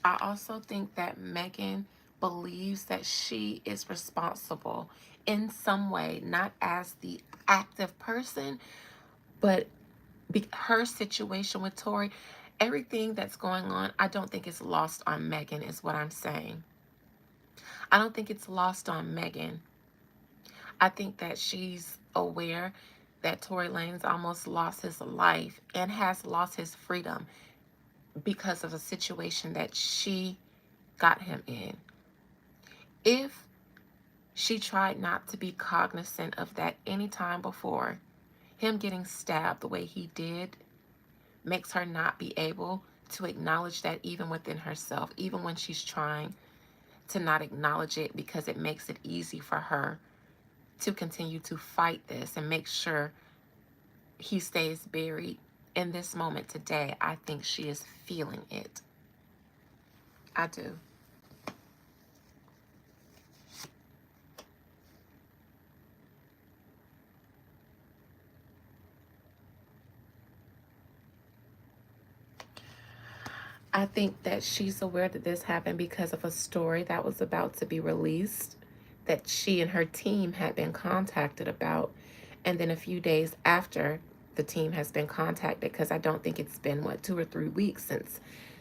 I also think that Megan believes that she is responsible in some way, not as the active person, but her situation with Tory, everything that's going on, I don't think it's lost on Megan, is what I'm saying. I don't think it's lost on Megan. I think that she's aware that Tory Lanez almost lost his life and has lost his freedom because of a situation that she got him in. If she tried not to be cognizant of that any time before, him getting stabbed the way he did makes her not be able to acknowledge that even within herself, even when she's trying to not acknowledge it, because it makes it easy for her to continue to fight this and make sure he stays buried. In this moment today, I think she is feeling it. I do. I think that she's aware that this happened because of a story that was about to be released that she and her team had been contacted about. And then a few days after the team has been contacted, because I don't think it's been, 2 or 3 weeks since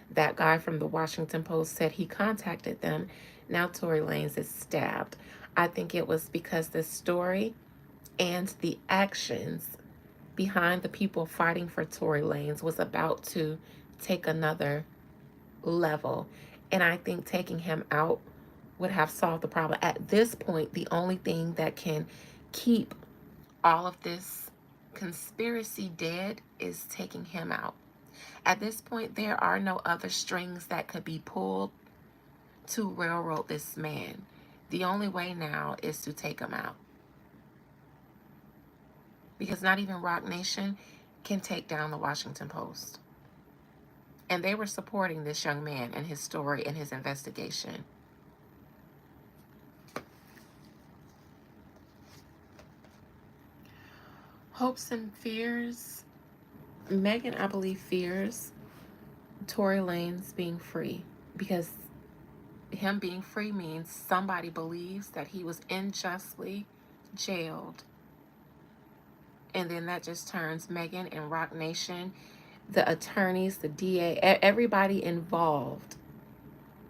that guy from the Washington Post said he contacted them. Now Tory Lanez is stabbed. I think it was because this story and the actions behind the people fighting for Tory Lanez was about to take another level. And I think taking him out would have solved the problem. At this point, the only thing that can keep all of this conspiracy dead is taking him out. At this point, there are no other strings that could be pulled to railroad this man. The only way now is to take him out. Because not even Roc Nation can take down the Washington Post. And they were supporting this young man and his story and his investigation. Hopes and fears. Megan, I believe, fears Tory Lanez being free, because him being free means somebody believes that he was unjustly jailed. And then that just turns Megan and Roc Nation, the attorneys, the DA, everybody involved,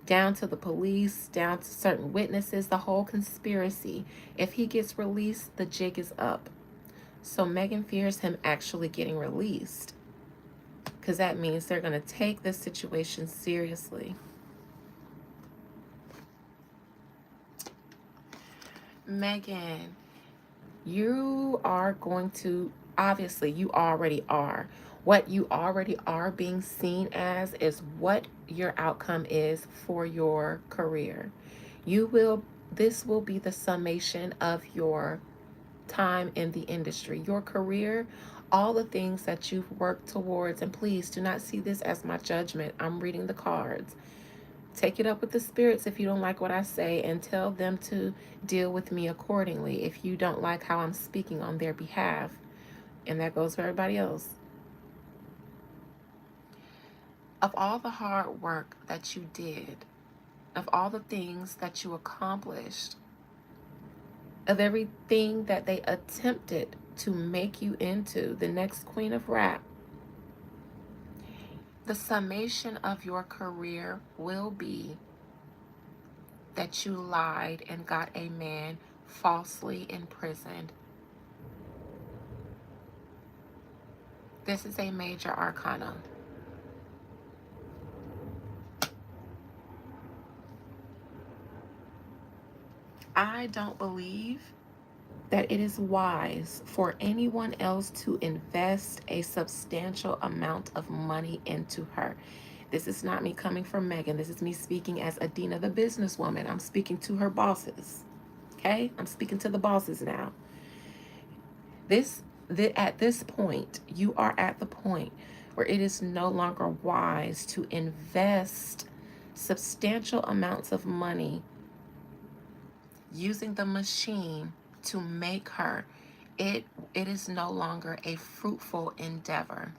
down to the police, down to certain witnesses, the whole conspiracy. If he gets released, the jig is up. So Megan fears him actually getting released, because that means they're going to take this situation seriously. Megan, you are going to, obviously, you already are. What you already are being seen as is what your outcome is for your career. This will be the summation of your time in the industry, your career, all the things that you've worked towards. And please do not see this as my judgment. I'm reading the cards. Take it up with the spirits if you don't like what I say, and tell them to deal with me accordingly if you don't like how I'm speaking on their behalf. And that goes for everybody else. Of all the hard work that you did, of all the things that you accomplished, of everything that they attempted to make you into the next queen of rap, the summation of your career will be that you lied and got a man falsely imprisoned. This is a major arcana. I don't believe that it is wise for anyone else to invest a substantial amount of money into her. This is not me coming from Megan. This is me speaking as Adina, the businesswoman. I'm speaking to her bosses. Okay? I'm speaking to the bosses now. At this point, you are at the point where it is no longer wise to invest substantial amounts of money using the machine to make her. It is no longer a fruitful endeavor.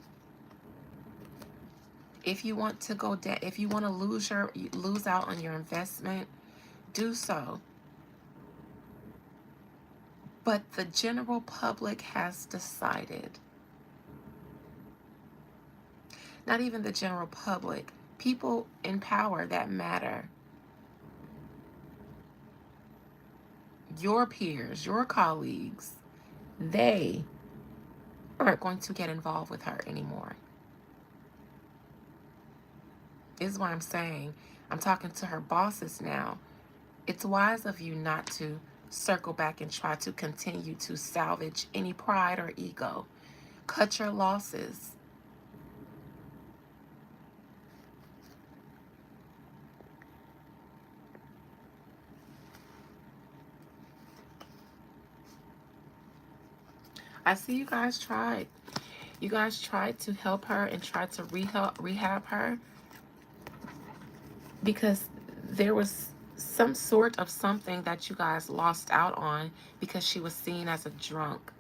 If you want to go if you want to lose out on your investment, do so. But the general public has decided, not even the general public, people in power that matter, your peers, your colleagues, they aren't going to get involved with her anymore. This is what I'm saying. I'm talking to her bosses now. It's wise of you not to circle back and try to continue to salvage any pride or ego. Cut your losses. I see you guys tried. You guys tried to help her and tried to rehab her because there was some sort of something that you guys lost out on because she was seen as a drunk.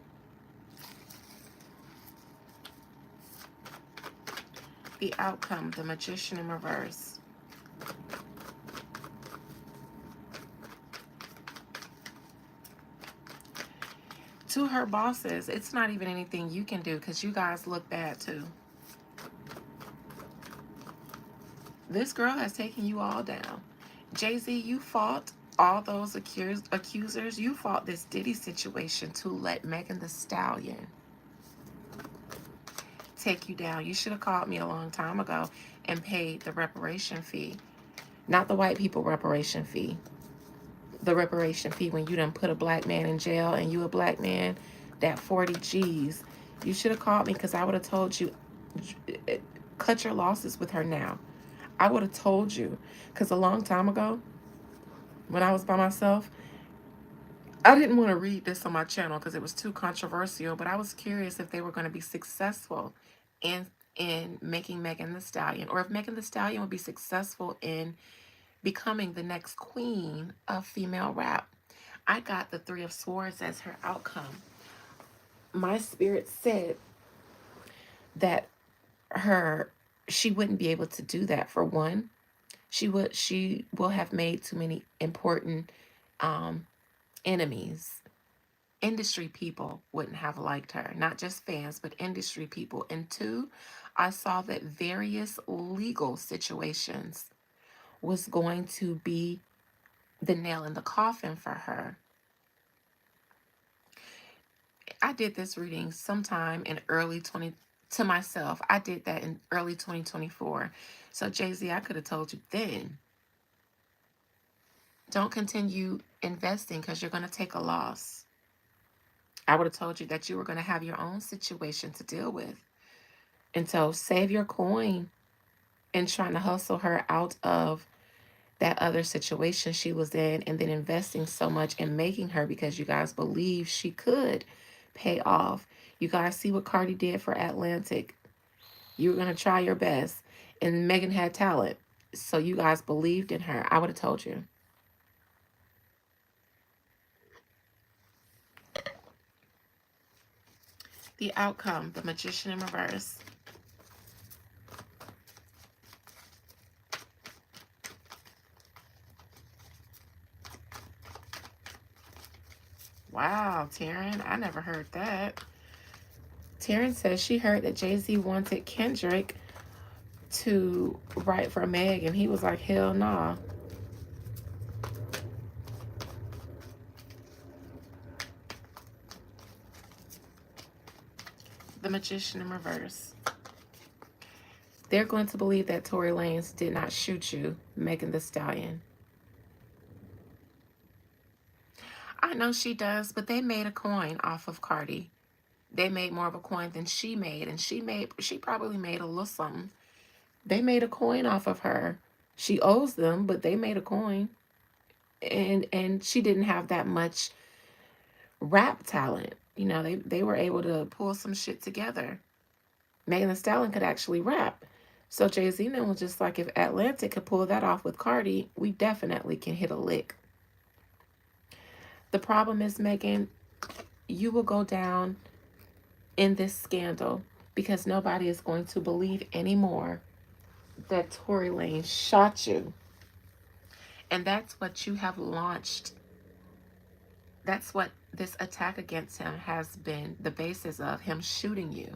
The outcome, the Magician in reverse. To her bosses, it's not even anything you can do because you guys look bad too. This girl has taken you all down. Jay-Z, you fought all those accusers. You fought this Diddy situation to let Megan Thee Stallion take you down. You should have called me a long time ago and paid the reparation fee. Not the white people reparation fee. The reparation fee when you done put a black man in jail and you a black man, that 40 G's. You should have called me because I would have told you, cut your losses with her now. I would have told you because a long time ago, when I was by myself, I didn't want to read this on my channel because it was too controversial, but I was curious if they were going to be successful in making Megan Thee Stallion, or if Megan Thee Stallion would be successful in becoming the next queen of female rap. I got the Three of Swords as her outcome. My spirit said that she wouldn't be able to do that. For one, she will have made too many important enemies. Industry people wouldn't have liked her, not just fans, but industry people. And two, I saw that various legal situations was going to be the nail in the coffin for her. I did this reading sometime in early 20 to myself. I did that in early 2024. So Jay-Z, I could have told you then, don't continue investing because you're going to take a loss. I would have told you that you were going to have your own situation to deal with. And so save your coin in trying to hustle her out of that other situation she was in, and then investing so much in making her because you guys believe she could pay off. You guys see what Cardi did for Atlantic. You were going to try your best. And Megan had talent. So you guys believed in her. I would have told you. The outcome, the Magician in reverse. Wow, Taryn, I never heard that. Taryn says she heard that Jay-Z wanted Kendrick to write for Meg, and he was like, hell nah. The Magician in reverse. They're going to believe that Tory Lanez did not shoot you, Megan Thee Stallion. I know she does, but they made a coin off of Cardi. They made more of a coin than she made, and she probably made a little something. They made a coin off of her. She owes them, but they made a coin. And she didn't have that much rap talent. You know, they were able to pull some shit together. Megan Thee Stallion could actually rap. So Jay-Z was just like, if Atlantic could pull that off with Cardi, we definitely can hit a lick. The problem is, Megan, you will go down in this scandal because nobody is going to believe anymore that Tory Lanez shot you. And that's what you have launched. That's what this attack against him has been the basis of, him shooting you.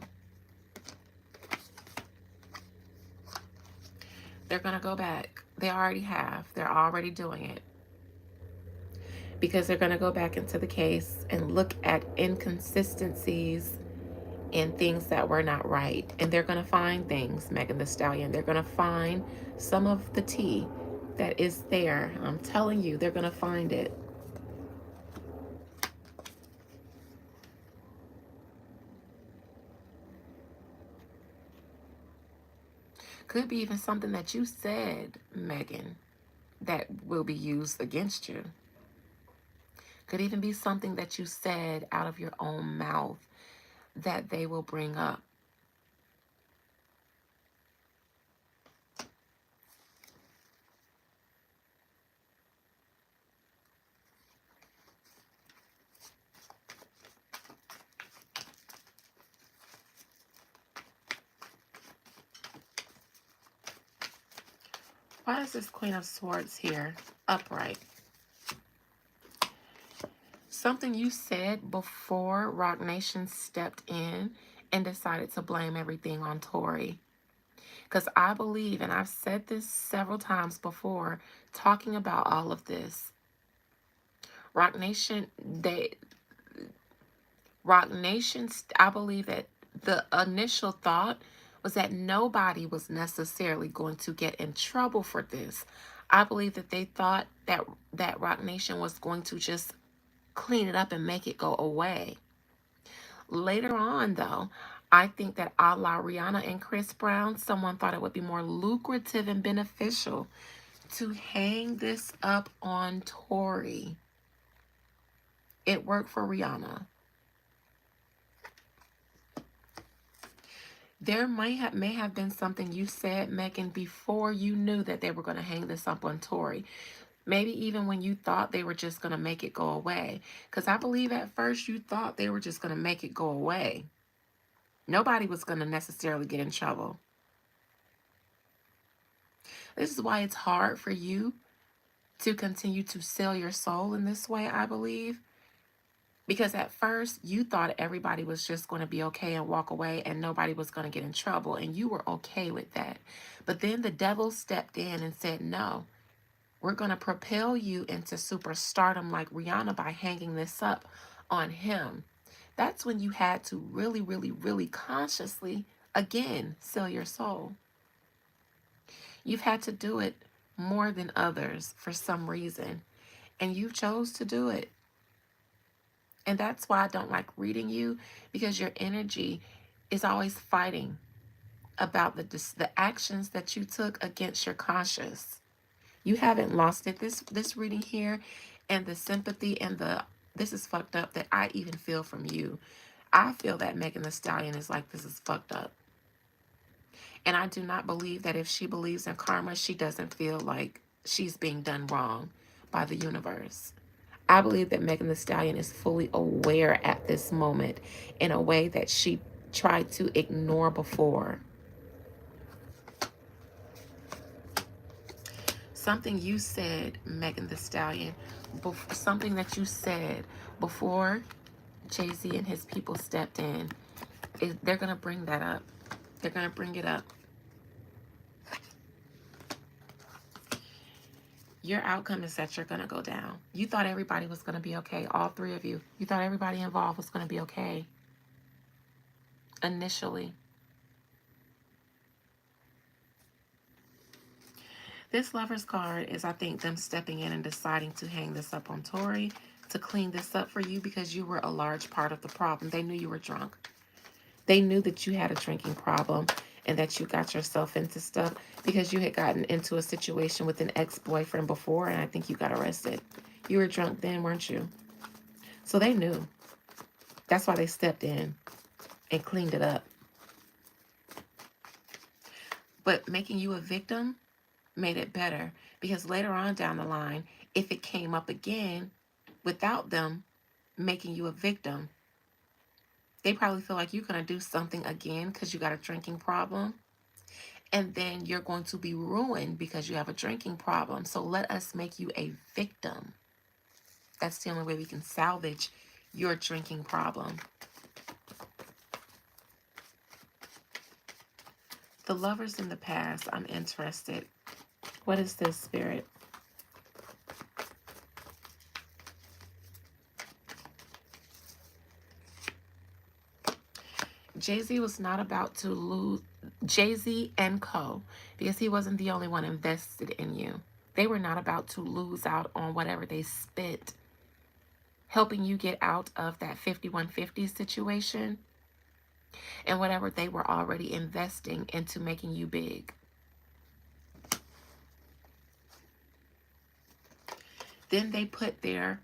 They're going to go back. They already have. They're already doing it. Because they're going to go back into the case and look at inconsistencies and things that were not right. And they're going to find things, Megan Thee Stallion. They're going to find some of the tea that is there. I'm telling you, they're going to find it. Could be even something that you said, Megan, that will be used against you. Could even be something that you said out of your own mouth that they will bring up. Why is this Queen of Swords here upright? Something you said before Rock Nation stepped in and decided to blame everything on Tory. Because I believe, and I've said this several times before, talking about all of this, Rock Nation, I believe that the initial thought was that nobody was necessarily going to get in trouble for this. I believe that they thought that Rock Nation was going to just clean it up and make it go away. Later on, though, I think that a la Rihanna and Chris Brown, someone thought it would be more lucrative and beneficial to hang this up on Tory. It worked for Rihanna. There may have been something you said, Megan, before you knew that they were going to hang this up on Tory. Maybe even when you thought they were just going to make it go away. Because I believe at first you thought they were just going to make it go away. Nobody was going to necessarily get in trouble. This is why it's hard for you to continue to sell your soul in this way, I believe. Because at first you thought everybody was just going to be okay and walk away and nobody was going to get in trouble. And you were okay with that. But then the devil stepped in and said, no, we're going to propel you into superstardom like Rihanna by hanging this up on him. That's when you had to really, really, really consciously, again, sell your soul. You've had to do it more than others for some reason, and you chose to do it. And that's why I don't like reading you, because your energy is always fighting about the actions that you took against your conscience. You haven't lost it. This reading here and the sympathy and this is fucked up that I even feel from you. I feel that Megan Thee Stallion is like, this is fucked up. And I do not believe that if she believes in karma, she doesn't feel like she's being done wrong by the universe. I believe that Megan Thee Stallion is fully aware at this moment in a way that she tried to ignore before. Something you said, Megan Thee Stallion, something that you said before Jay-Z and his people stepped in, they're going to bring that up. They're going to bring it up. Your outcome is that you're going to go down. You thought everybody was going to be okay, all three of you. You thought everybody involved was going to be okay initially. This Lover's card is, I think, them stepping in and deciding to hang this up on Tory, to clean this up for you because you were a large part of the problem. They knew you were drunk. They knew that you had a drinking problem and that you got yourself into stuff because you had gotten into a situation with an ex-boyfriend before, and I think you got arrested. You were drunk then, weren't you? So they knew. That's why they stepped in and cleaned it up. But making you a victim made it better, because later on down the line, if it came up again without them making you a victim, they probably feel like you're going to do something again because you got a drinking problem. And then you're going to be ruined because you have a drinking problem. So let us make you a victim. That's the only way we can salvage your drinking problem. The lovers in the past, I'm interested. What is this, Spirit? Jay-Z was not about to lose, Jay-Z and Co., because he wasn't the only one invested in you. They were not about to lose out on whatever they spent helping you get out of that 5150 situation and whatever they were already investing into making you big. Then they put their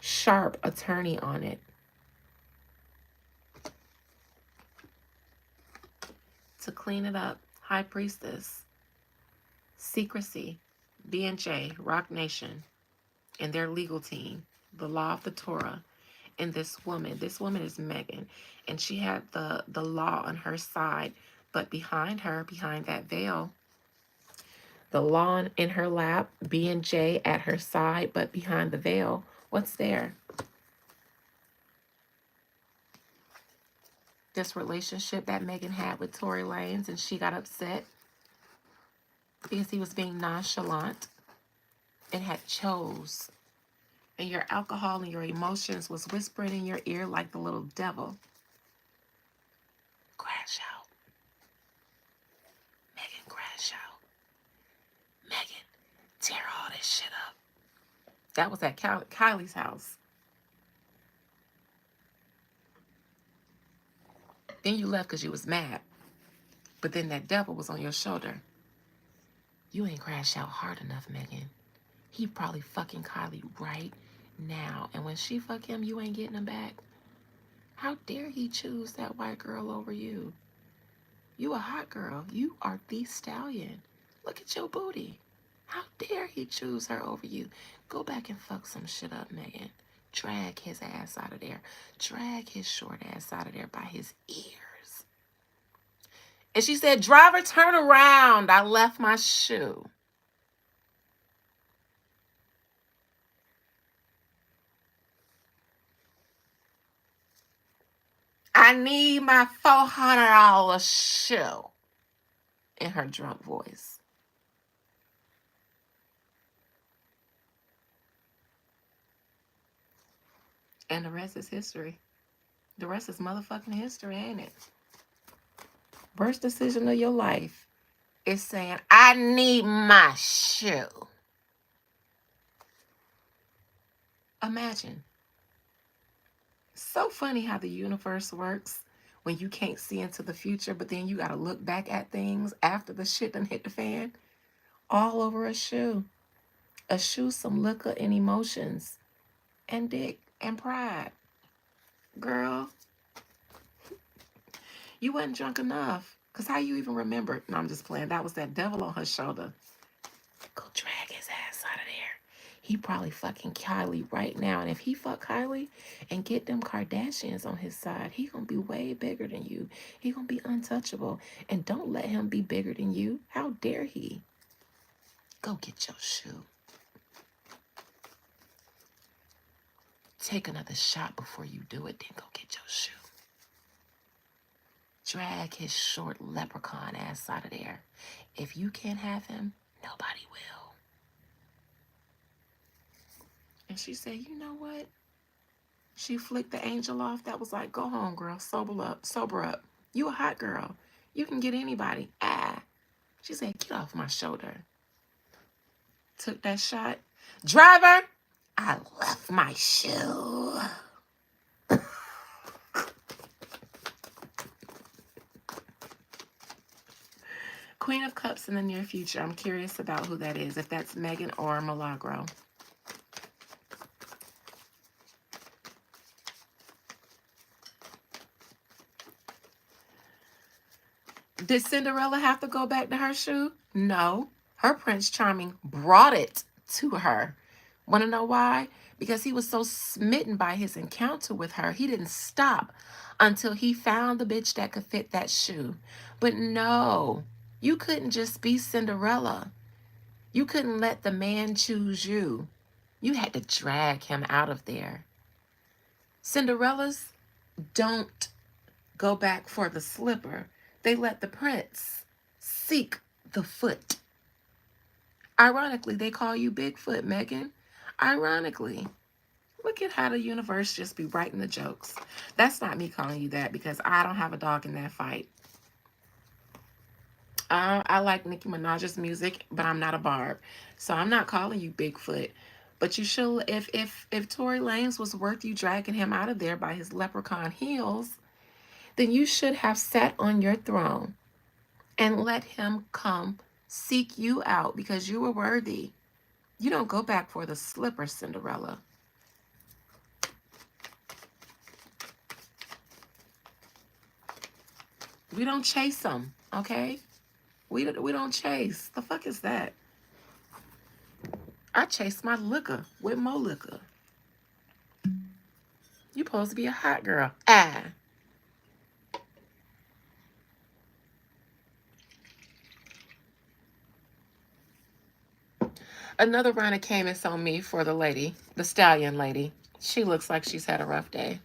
sharp attorney on it to clean it up. High Priestess, Secrecy, D&J, Rock Nation, and their legal team, the Law of the Torah, and this woman. This woman is Megan, and she had the law on her side, but behind her, behind that veil, the law in her lap, B&J at her side, but behind the veil, what's there? This relationship that Megan had with Tory Lanez, and she got upset because he was being nonchalant and had chose. And your alcohol and your emotions was whispering in your ear like the little devil. Crash out. Megan, crash out. Megan, tear all this shit up. That was at Kylie's house. Then you left because you was mad. But then that devil was on your shoulder. You ain't crashed out hard enough, Megan. He probably fucking Kylie right now. And when she fuck him, you ain't getting him back. How dare he choose that white girl over you? You a hot girl. You are the Stallion. Look at your booty. How dare he choose her over you? Go back and fuck some shit up, Megan. Drag his ass out of there. Drag his short ass out of there by his ears. And she said, driver, turn around. I left my shoe. I need my $400 shoe. In her drunk voice. And the rest is history. The rest is motherfucking history, ain't it? Worst decision of your life is saying, I need my shoe. Imagine. So funny how the universe works when you can't see into the future, but then you got to look back at things after the shit done hit the fan. All over a shoe. A shoe, some liquor and emotions. And dick and pride. Girl. You wasn't drunk enough. Because how you even remember? No, I'm just playing. That was that devil on her shoulder. Go drag his ass out of there. He probably fucking Kylie right now. And if he fuck Kylie and get them Kardashians on his side, he gonna be way bigger than you. He gonna be untouchable. And don't let him be bigger than you. How dare he? Go get your shoe. Take another shot before you do it, then go get your shoe. Drag his short leprechaun ass out of there. If you can't have him, nobody will. And she said, you know what? She flicked the angel off. That was like, go home, girl. Sober up. You a hot girl. You can get anybody. Ah. She said, get off my shoulder. Took that shot. Driver, I left my shoe. Queen of Cups in the near future. I'm curious about who that is, if that's Megan or Milagro. Did Cinderella have to go back to her shoe? No. Her Prince Charming brought it to her. Want to know why? Because he was so smitten by his encounter with her, he didn't stop until he found the bitch that could fit that shoe. But no, You couldn't just be Cinderella. You couldn't let the man choose you. You had to drag him out of there. Cinderellas don't go back for the slipper. They let the prince seek the foot. Ironically, they call you Bigfoot, Megan. Ironically. Look at how the universe just be writing the jokes. That's not me calling you that because I don't have a dog in that fight. I like Nicki Minaj's music, but I'm not a barb. So I'm not calling you Bigfoot. But you should, if Tory Lanez was worth you dragging him out of there by his leprechaun heels, then you should have sat on your throne and let him come seek you out because you were worthy. You don't go back for the slipper, Cinderella. We don't chase them, okay? We don't chase. The fuck is that? I chase my liquor with more liquor. You supposed to be a hot girl. Ah. Another runner came and saw me for the lady, the Stallion lady. She looks like she's had a rough day.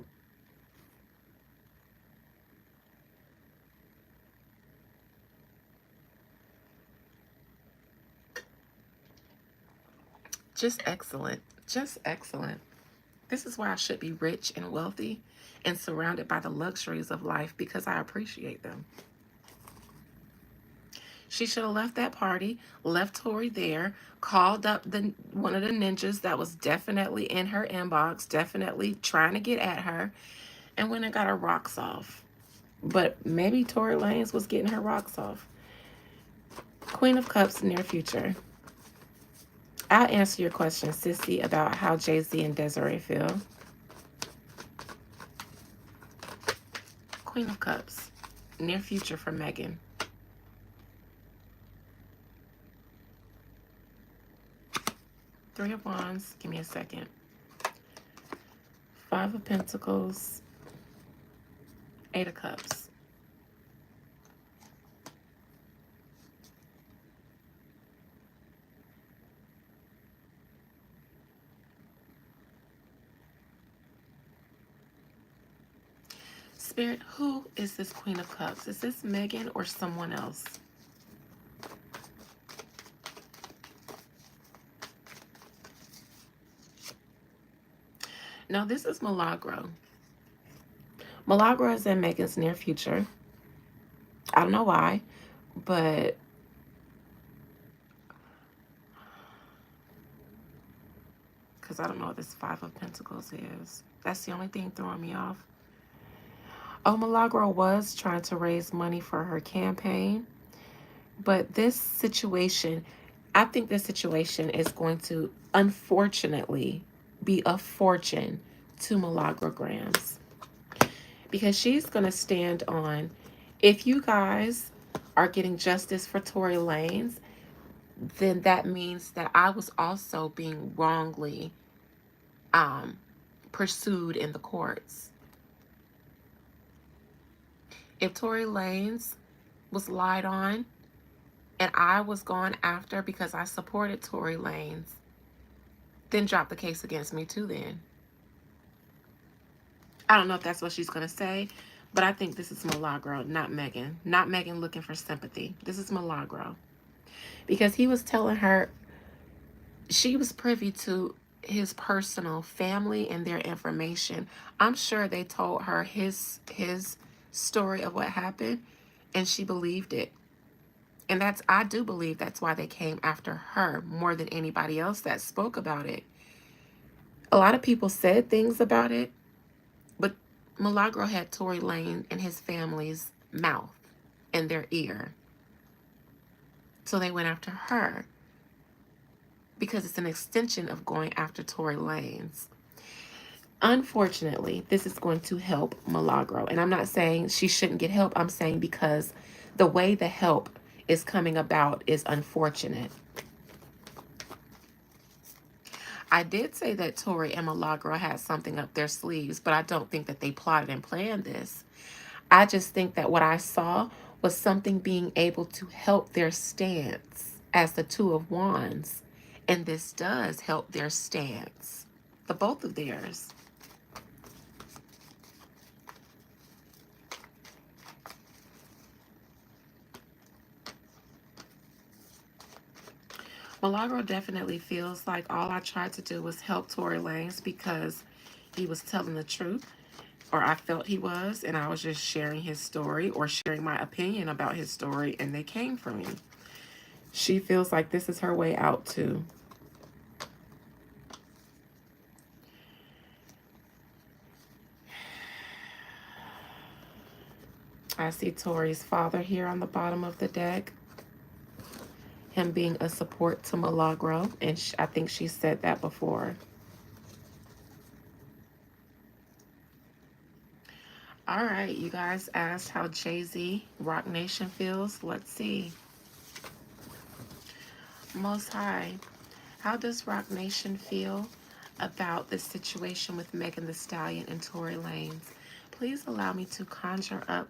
Just excellent. Just excellent. This is why I should be rich and wealthy and surrounded by the luxuries of life because I appreciate them. She should have left that party, left Tory there, called up one of the ninjas that was definitely in her inbox, definitely trying to get at her, and went and got her rocks off. But maybe Tory Lanez was getting her rocks off. Queen of Cups, near future. I'll answer your question, Sissy, about how Jay-Z and Desiree feel. Queen of Cups, near future for Megan. Three of Wands, give me a second. Five of Pentacles, Eight of Cups. Spirit, who is this Queen of Cups? Is this Megan or someone else? No, this is Milagro. Milagro is in Megan's near future. I don't know why, but because I don't know what this Five of Pentacles is. That's the only thing throwing me off. Oh, Milagro was trying to raise money for her campaign, but this situation, I think this situation is going to, unfortunately, be a fortune to Milagro-grams. Because she's going to stand on, if you guys are getting justice for Tory Lanez, then that means that I was also being wrongly pursued in the courts. If Tory Lanez was lied on and I was gone after because I supported Tory Lanez, then drop the case against me too then. I don't know if that's what she's going to say, but I think this is Milagro, not Megan. Not Megan looking for sympathy. This is Milagro. Because he was telling her she was privy to his personal family and their information. I'm sure they told her his story of what happened, and she believed it. And I do believe that's why they came after her more than anybody else that spoke about it. A lot of people said things about it, but Milagro had Tory Lanez and his family's mouth in their ear. So they went after her because it's an extension of going after Tory Lanez. Unfortunately, this is going to help Milagro. And I'm not saying she shouldn't get help. I'm saying because the way the help is coming about is unfortunate. I did say that Tory and Milagro had something up their sleeves, but I don't think that they plotted and planned this. I just think that what I saw was something being able to help their stance as the Two of Wands. And this does help their stance, the both of theirs. Milagro definitely feels like all I tried to do was help Tory Lanez because he was telling the truth, or I felt he was, and I was just sharing his story or sharing my opinion about his story, and they came for me. She feels like this is her way out too. I see Tory's father here on the bottom of the deck. Him being a support to Milagro, and I think she said that before. All right, you guys asked how Jay-Z, Rock Nation feels. Let's see. Most High, how does Rock Nation feel about this situation with Megan Thee Stallion and Tory Lanez? Please allow me to conjure up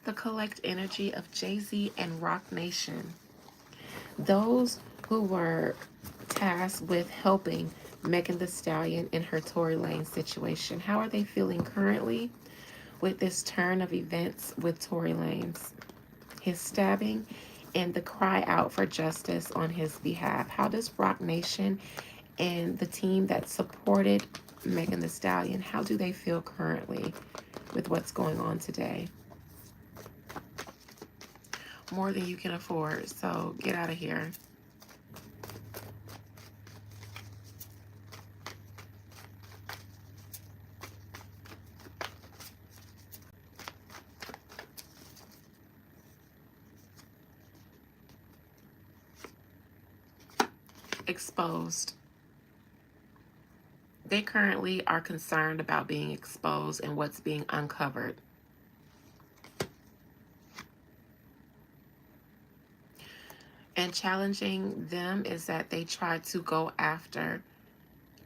the collect energy of Jay-Z and Rock Nation. Those who were tasked with helping Megan Thee Stallion in her Tory Lanez situation, how are they feeling currently with this turn of events with Tory Lanez? His stabbing and the cry out for justice on his behalf. How does Rock Nation and the team that supported Megan Thee Stallion, how do they feel currently with what's going on today? More than you can afford, so get out of here. Exposed. They currently are concerned about being exposed and what's being uncovered. And challenging them is that they try to go after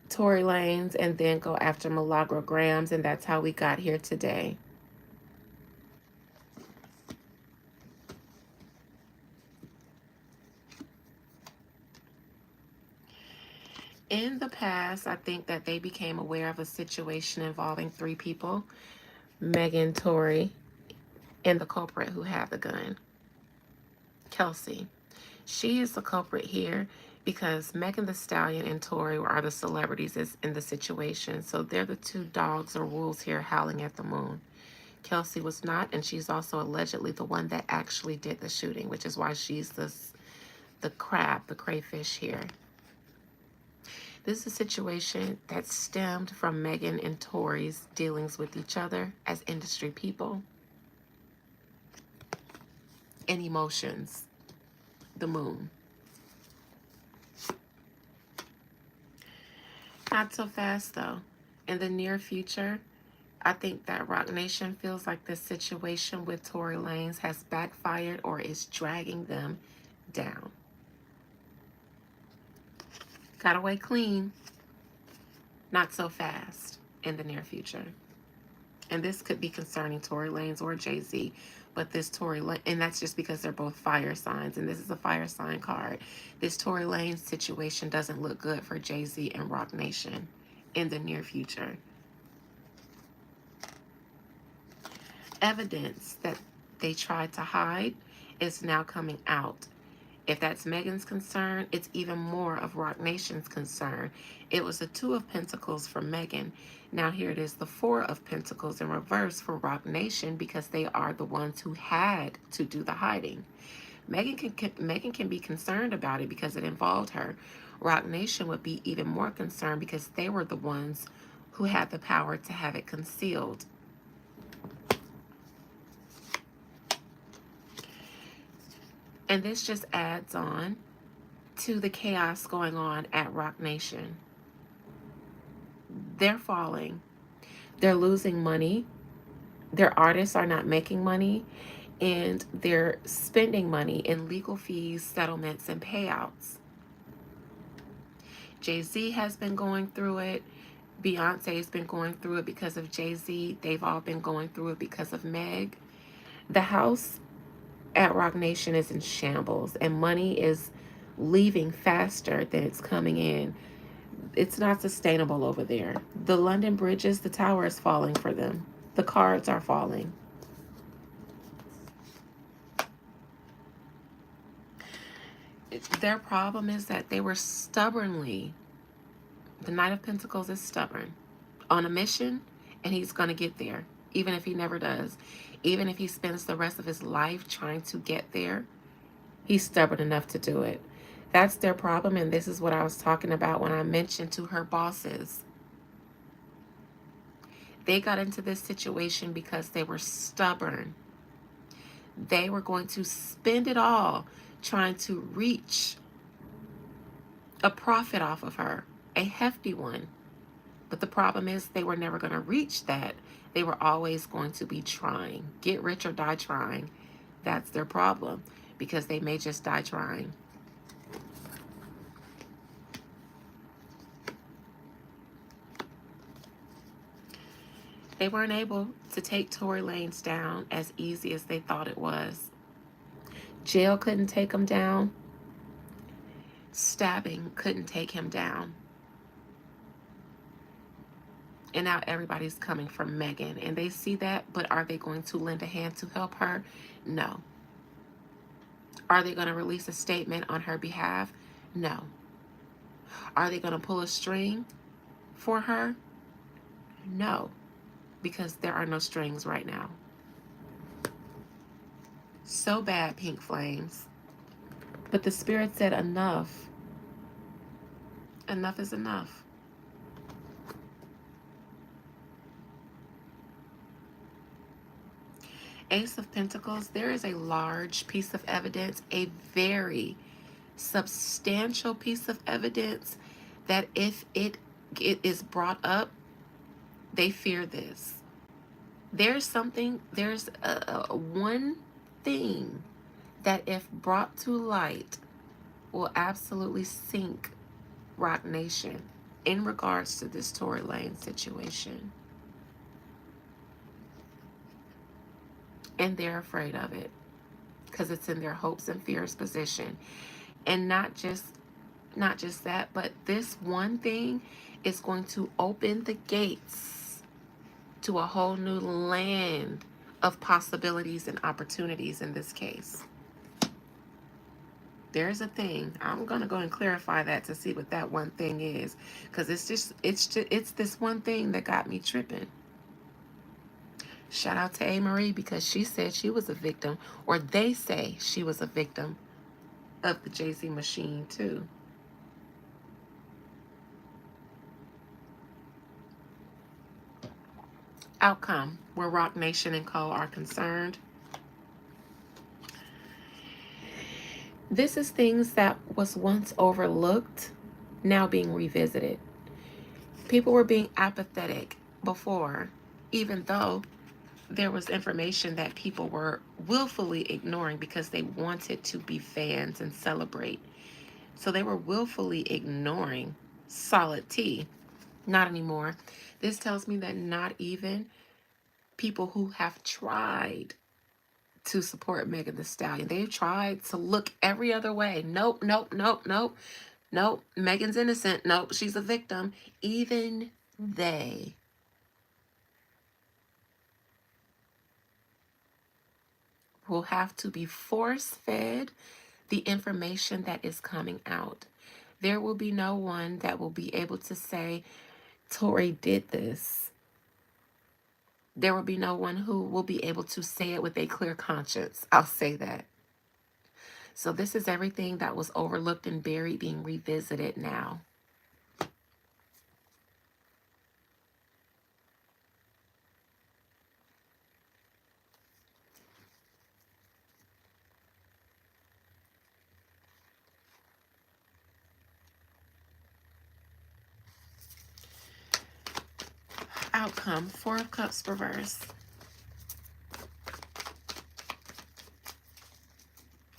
Tory Lanez and then go after Milagro Grams, and that's how we got here today. In the past, I think that they became aware of a situation involving 3 people, Megan, Tory, and the culprit who had the gun, Kelsey. She is the culprit here because Megan Thee Stallion and Tory are the celebrities in the situation. So they're the 2 dogs or wolves here howling at the moon. Kelsey was not, and she's also allegedly the one that actually did the shooting, which is why she's the crab, the crayfish here. This is a situation that stemmed from Megan and Tory's dealings with each other as industry people and emotions. The moon. Not so fast though. In the near future, I think that Rock Nation feels like this situation with Tory Lanez has backfired or is dragging them down. Got away clean. Not so fast in the near future. And this could be concerning Tory Lanez or Jay-Z, but this Tory Lanez, and that's just because they're both fire signs, and this is a fire sign card. This Tory Lanez situation doesn't look good for Jay-Z and Rock Nation in the near future. Evidence that they tried to hide is now coming out. If that's Megan's concern, it's even more of Rock Nation's concern. It was the 2 of Pentacles for Megan. Now here it is the 4 of Pentacles in reverse for Rock Nation because they are the ones who had to do the hiding. Megan can be concerned about it because it involved her. Rock Nation would be even more concerned because they were the ones who had the power to have it concealed. And this just adds on to the chaos going on at Rock Nation. They're falling. They're losing money. Their artists are not making money. And they're spending money in legal fees, settlements, and payouts. Jay-Z has been going through it. Beyonce's been going through it because of Jay-Z. They've all been going through it because of Meg. The house at Rock Nation is in shambles, and money is leaving faster than it's coming in. It's not sustainable over there. The London bridges, the tower is falling for them. The cards are falling. Their problem is that they were stubbornly, the Knight of Pentacles is stubborn, on a mission, and he's going to get there, even if he never does. Even if he spends the rest of his life trying to get there, he's stubborn enough to do it. That's their problem, and this is what I was talking about when I mentioned to her bosses. They got into this situation because they were stubborn. They were going to spend it all trying to reach a profit off of her, a hefty one. But the problem is they were never going to reach that. They were always going to be trying. Get rich or die trying. That's their problem, because they may just die trying. They weren't able to take Tory Lanez down as easy as they thought it was. Jail couldn't take him down. Stabbing couldn't take him down. And now everybody's coming for Megan, and they see that, but are they going to lend a hand to help her? No. Are they going to release a statement on her behalf? No. Are they going to pull a string for her? No, because there are no strings right now. So bad, Pink Flames. But the Spirit said enough. Enough is enough. Ace of Pentacles, there is a large piece of evidence, a very substantial piece of evidence that if it is brought up, they fear this. There's one thing that if brought to light will absolutely sink Rock Nation in regards to this Tory Lanez situation. And they're afraid of it because it's in their hopes and fears position. And not just that, but this one thing is going to open the gates to a whole new land of possibilities and opportunities in this case. There's a thing. I'm going to go and clarify that to see what that one thing is, because it's this one thing that got me tripping. Shout out to A. Marie, because she said she was a victim, or they say she was a victim of the Jay-Z machine too. Outcome, where Rock Nation and Co. are concerned. This is things that was once overlooked, now being revisited. People were being apathetic before, even though there was information that people were willfully ignoring because they wanted to be fans and celebrate. So they were willfully ignoring solid tea. Not anymore. This tells me that not even people who have tried to support Megan Thee Stallion, they've tried to look every other way. Nope, nope, nope, nope. Nope, Megan's innocent. Nope, she's a victim. Even they will have to be force-fed the information that is coming out. There will be no one that will be able to say, Tory did this. There will be no one who will be able to say it with a clear conscience. I'll say that. So this is everything that was overlooked and buried being revisited now. Outcome, Four of Cups reverse.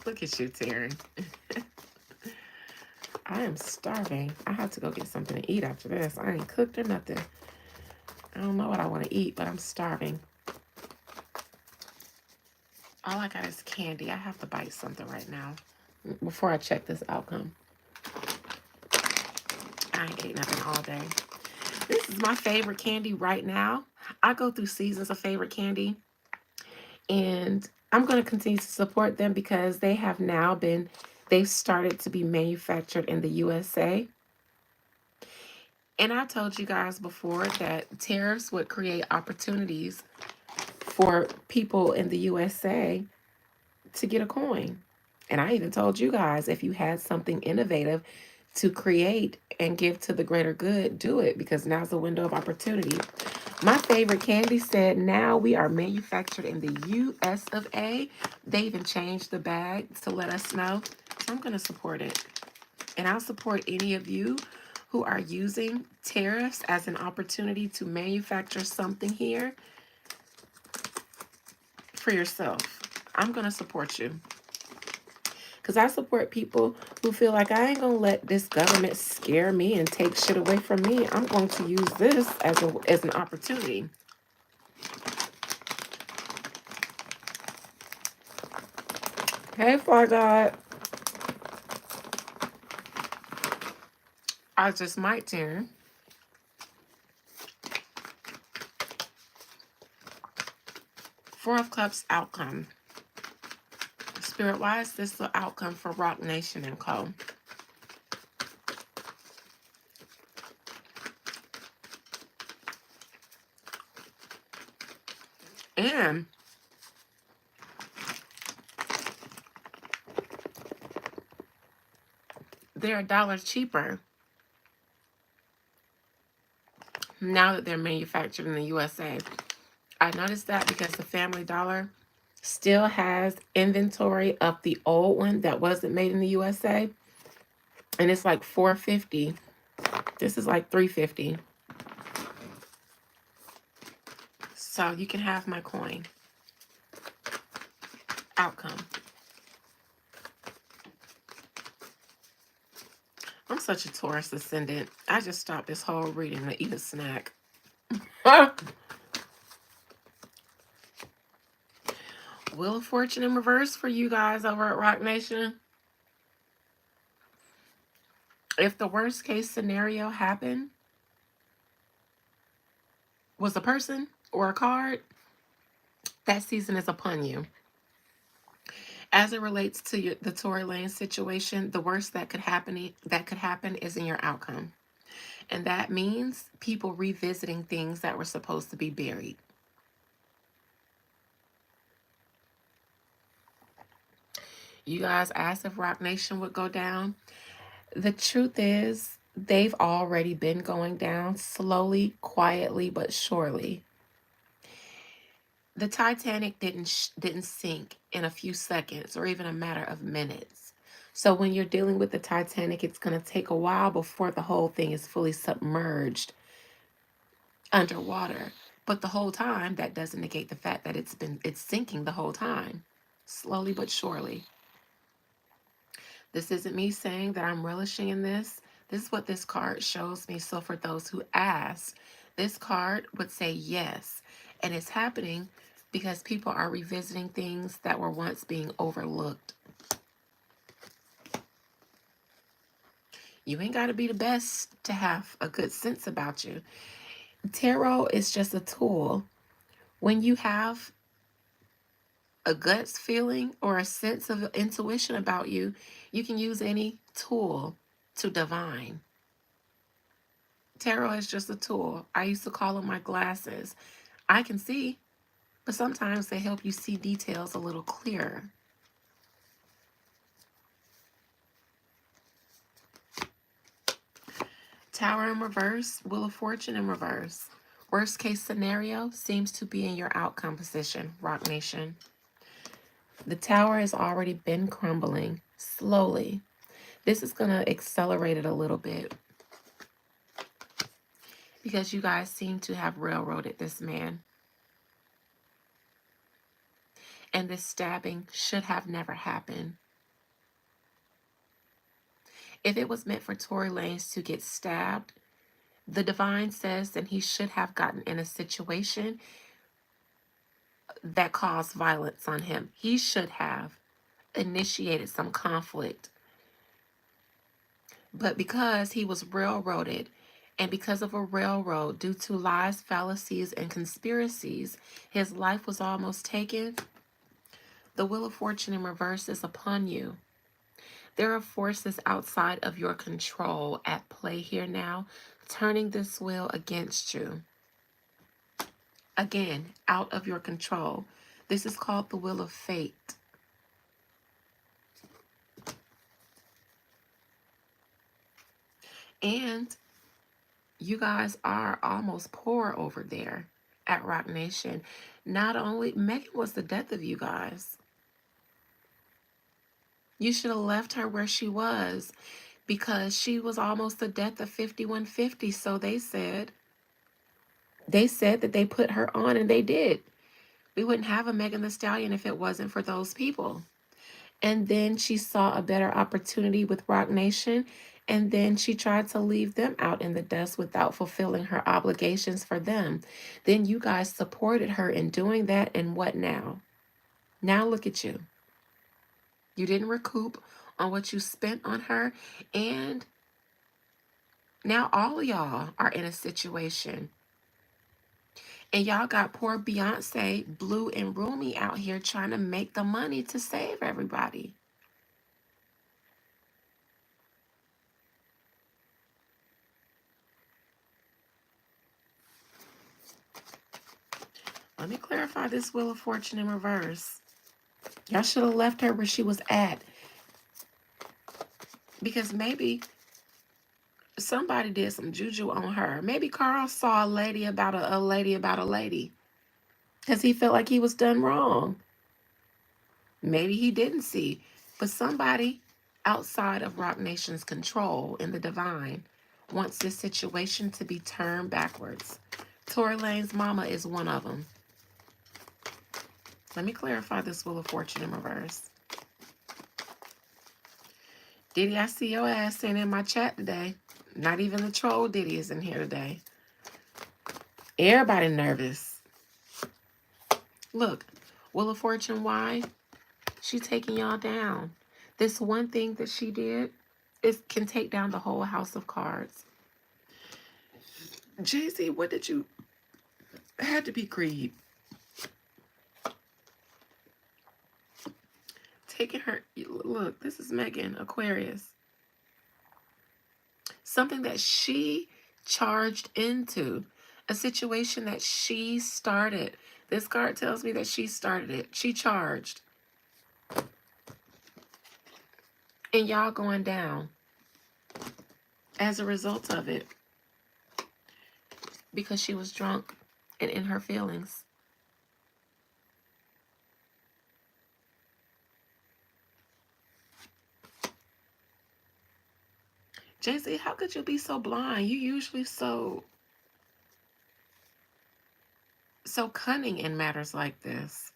Look at you, Terry. I am starving. I have to go get something to eat after this. I ain't cooked or nothing. I don't know what I want to eat, but I'm starving. All I got is candy. I have to bite something right now before I check this outcome. I ain't ate nothing all day. This is my favorite candy right now. I go through seasons of favorite candy, and I'm going to continue to support them because they've started to be manufactured in the USA. And I told you guys before that tariffs would create opportunities for people in the USA to get a coin. And I even told you guys, if you had something innovative to create and give to the greater good, do it, because now's the window of opportunity. My favorite candy said, now we are manufactured in the US of A. They even changed the bag to let us know. So I'm going to support it. And I'll support any of you who are using tariffs as an opportunity to manufacture something here for yourself. I'm going to support you. Because I support people who feel like I ain't going to let this government scare me and take shit away from me. I'm going to use this as an opportunity. Hey, Fly God. I just might turn. Four of Cups outcome. Spirit, why is this the outcome for Rock Nation and Co.? And they're $1 cheaper now that they're manufactured in the USA. I noticed that because the Family Dollar still has inventory of the old one that wasn't made in the USA. And it's like $4.50. This is like $3.50. So you can have my coin. Outcome. I'm such a Taurus ascendant. I just stopped this whole reading to eat a snack. Wheel of Fortune in reverse for you guys over at Rock Nation. If the worst case scenario happened, was a person or a card, that season is upon you. As it relates to the Tory Lanez situation, the worst that could happen is in your outcome. And that means people revisiting things that were supposed to be buried. You guys asked if Rock Nation would go down. The truth is, they've already been going down slowly, quietly, but surely. The Titanic didn't sink in a few seconds or even a matter of minutes. So when you're dealing with the Titanic, it's going to take a while before the whole thing is fully submerged underwater. But the whole time, that doesn't negate the fact that it's sinking the whole time, slowly but surely. This isn't me saying that I'm relishing in this. This is what this card shows me. So for those who ask, this card would say yes. And it's happening because people are revisiting things that were once being overlooked. You ain't got to be the best to have a good sense about you. Tarot is just a tool. When you have a guts feeling or a sense of intuition about you, you can use any tool to divine. Tarot is just a tool. I used to call them my glasses. I can see, but sometimes they help you see details a little clearer. Tower in reverse, Wheel of Fortune in reverse. Worst case scenario seems to be in your outcome position, Rock Nation. The tower has already been crumbling slowly. This is going to accelerate it a little bit because you guys seem to have railroaded this man. And this stabbing should have never happened. If it was meant for Tory Lanez to get stabbed, the divine says that he should have gotten in a situation that caused violence on him. He should have initiated some conflict. But because he was railroaded, and because of a railroad, due to lies, fallacies, and conspiracies, his life was almost taken. The wheel of fortune in reverse is upon you. There are forces outside of your control at play here now, turning this wheel against you. Again, out of your control. This is called the wheel of fate. And you guys are almost poor over there at Rock Nation. Not only, Megan was the death of you guys. You should have left her where she was because she was almost the death of 5150. So they said. They said that they put her on, and they did. We wouldn't have a Megan Thee Stallion if it wasn't for those people. And then she saw a better opportunity with Rock Nation, and then she tried to leave them out in the dust without fulfilling her obligations for them. Then you guys supported her in doing that, and what now? Now look at you. You didn't recoup on what you spent on her, and now all of y'all are in a situation. And y'all got poor Beyonce, Blue, and Rumi out here trying to make the money to save everybody. Let me clarify this wheel of fortune in reverse. Y'all should have left her where she was at. Because maybe somebody did some juju on her. Maybe Carl saw a lady about a lady about a lady. Because he felt like he was done wrong. Maybe he didn't see. But somebody outside of Rock Nation's control in the divine wants this situation to be turned backwards. Tory Lanez's mama is one of them. Let me clarify this wheel of fortune in reverse. Diddy, I see your ass ain't in my chat today. Not even the troll Diddy is in here today. Everybody nervous. Look, wheel of fortune, why? She taking y'all down. This one thing that she did can take down the whole house of cards. Jay-Z, what did you... Had to be greed. Taking her... Look, this is Megan, Aquarius. Something that she charged into. A situation that she started. This card tells me that she started it. She charged. And y'all going down as a result of it. Because she was drunk and in her feelings. Jay-Z, how could you be so blind? You usually so cunning in matters like this.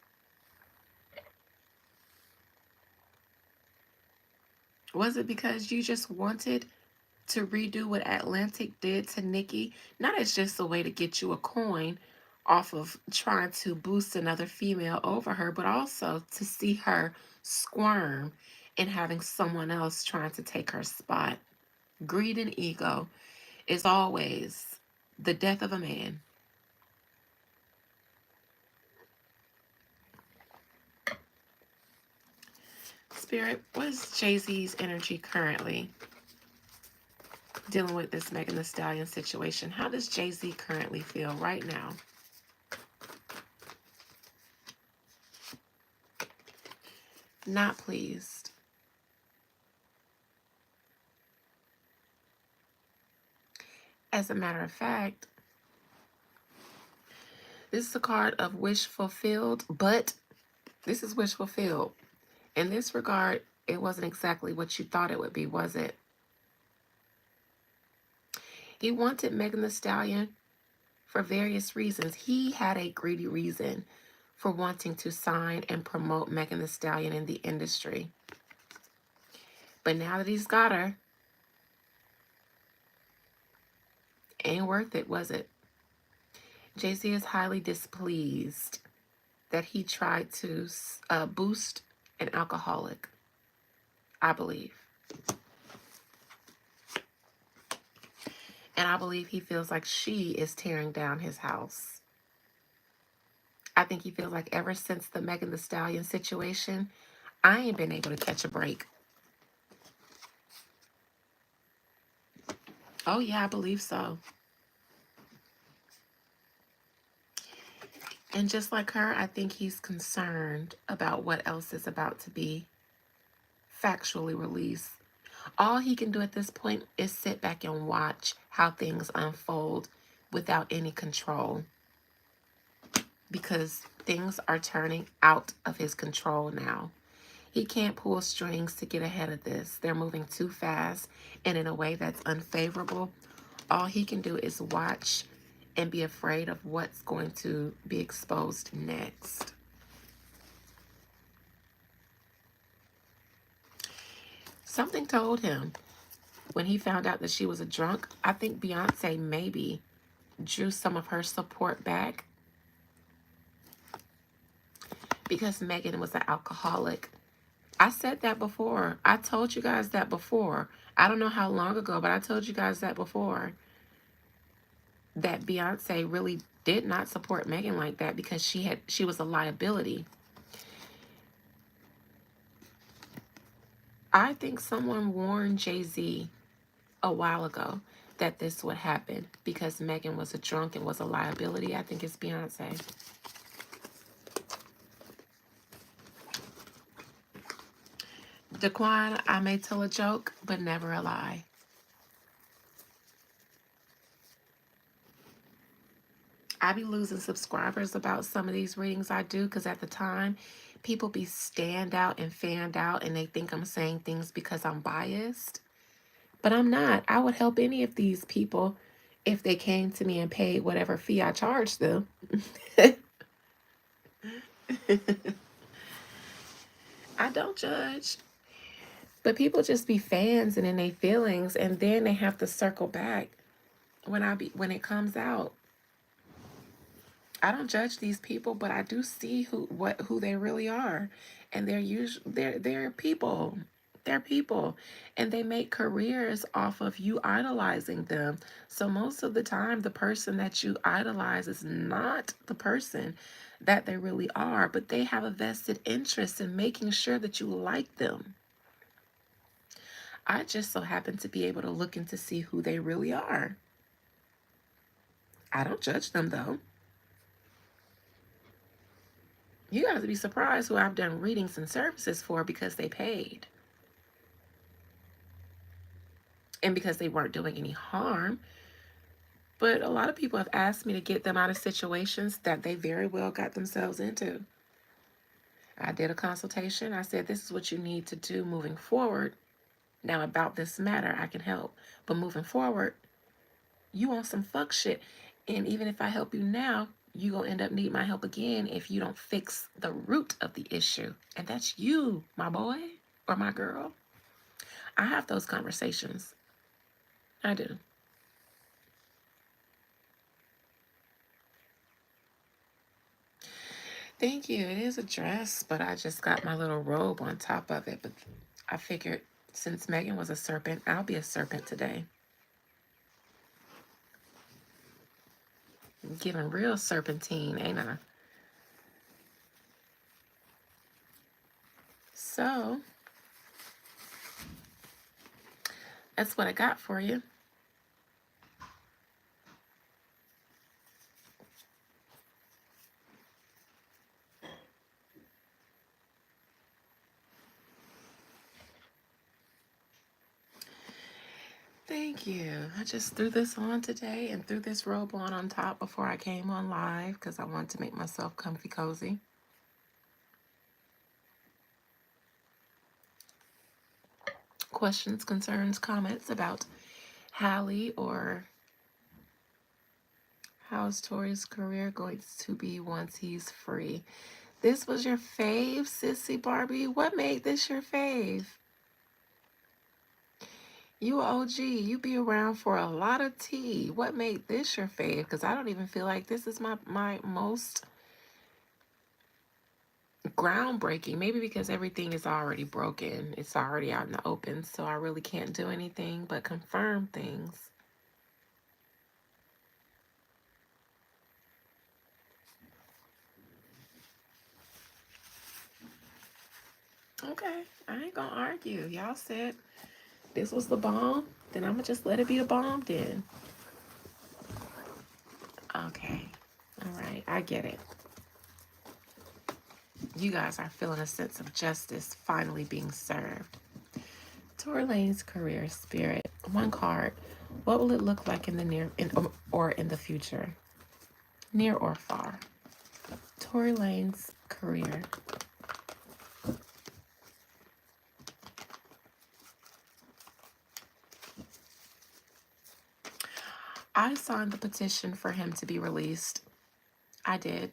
Was it because you just wanted to redo what Atlantic did to Nicki? Not as just a way to get you a coin off of trying to boost another female over her, but also to see her squirm and having someone else trying to take her spot. Greed and ego is always the death of a man. Spirit, what is Jay-Z's energy currently dealing with this Megan Thee Stallion situation? How does Jay-Z currently feel right now? Not pleased. As a matter of fact, this is a card of wish fulfilled, but this is wish fulfilled. In this regard, it wasn't exactly what you thought it would be, was it? He wanted Megan Thee Stallion for various reasons. He had a greedy reason for wanting to sign and promote Megan Thee Stallion in the industry. But now that he's got her, ain't worth it, was it? Jay-Z is highly displeased. that he tried to boost an alcoholic, I believe. And I believe he feels like she is tearing down his house. I think he feels like ever since the Megan Thee Stallion situation, I ain't been able to catch a break. Oh, yeah, I believe so. And just like her, I think he's concerned about what else is about to be factually released. All he can do at this point is sit back and watch how things unfold without any control, because things are turning out of his control now. He can't pull strings to get ahead of this. They're moving too fast and in a way that's unfavorable. All he can do is watch and be afraid of what's going to be exposed next. Something told him when he found out that she was a drunk. I think Beyonce maybe drew some of her support back because Megan was an alcoholic. I said that before. I told you guys that before. I don't know how long ago, but I told you guys that before. That Beyonce really did not support Megan like that because she was a liability. I think someone warned Jay-Z a while ago that this would happen because Megan was a drunk and was a liability. I think it's Beyonce. Daquan, I may tell a joke, but never a lie. I be losing subscribers about some of these readings I do because at the time, people be stand out and fanned out and they think I'm saying things because I'm biased. But I'm not. I would help any of these people if they came to me and paid whatever fee I charged them. I don't judge. But people just be fans and in their feelings, and then they have to circle back when it comes out. I don't judge these people, but I do see who they really are, and they're people. They're people, and they make careers off of you idolizing them. So most of the time, the person that you idolize is not the person that they really are, but they have a vested interest in making sure that you like them. I just so happen to be able to look in to see who they really are. I don't judge them though. You guys would be surprised who I've done readings and services for because they paid. And because they weren't doing any harm. But a lot of people have asked me to get them out of situations that they very well got themselves into. I did a consultation. I said, this is what you need to do moving forward. Now, about this matter, I can help. But moving forward, you want some fuck shit. And even if I help you now, you're going to end up needing my help again if you don't fix the root of the issue. And that's you, my boy or my girl. I have those conversations. I do. Thank you. It is a dress, but I just got my little robe on top of it. But I figured since Megan was a serpent, I'll be a serpent today. I'm giving real serpentine, ain't I? So, that's what I got for you. Thank you. I just threw this on today and threw this robe on top before I came on live because I wanted to make myself comfy cozy. Questions, concerns, comments about Halle or how's Tory's career going to be once he's free? This was your fave, Sissy Barbie? What made this your fave? You OG, you be around for a lot of tea. What made this your fave? Because I don't even feel like this is my most groundbreaking. Maybe because everything is already broken. It's already out in the open. So I really can't do anything but confirm things. Okay, I ain't gonna argue. Y'all said this was the bomb, then I'm gonna just let it be the bomb then. Okay, all right, I get it. You guys are feeling a sense of justice finally being served. Tory Lanez's career spirit. One card. What will it look like in the or in the future? Near or far? Tory Lanez's career. I signed the petition for him to be released. I did.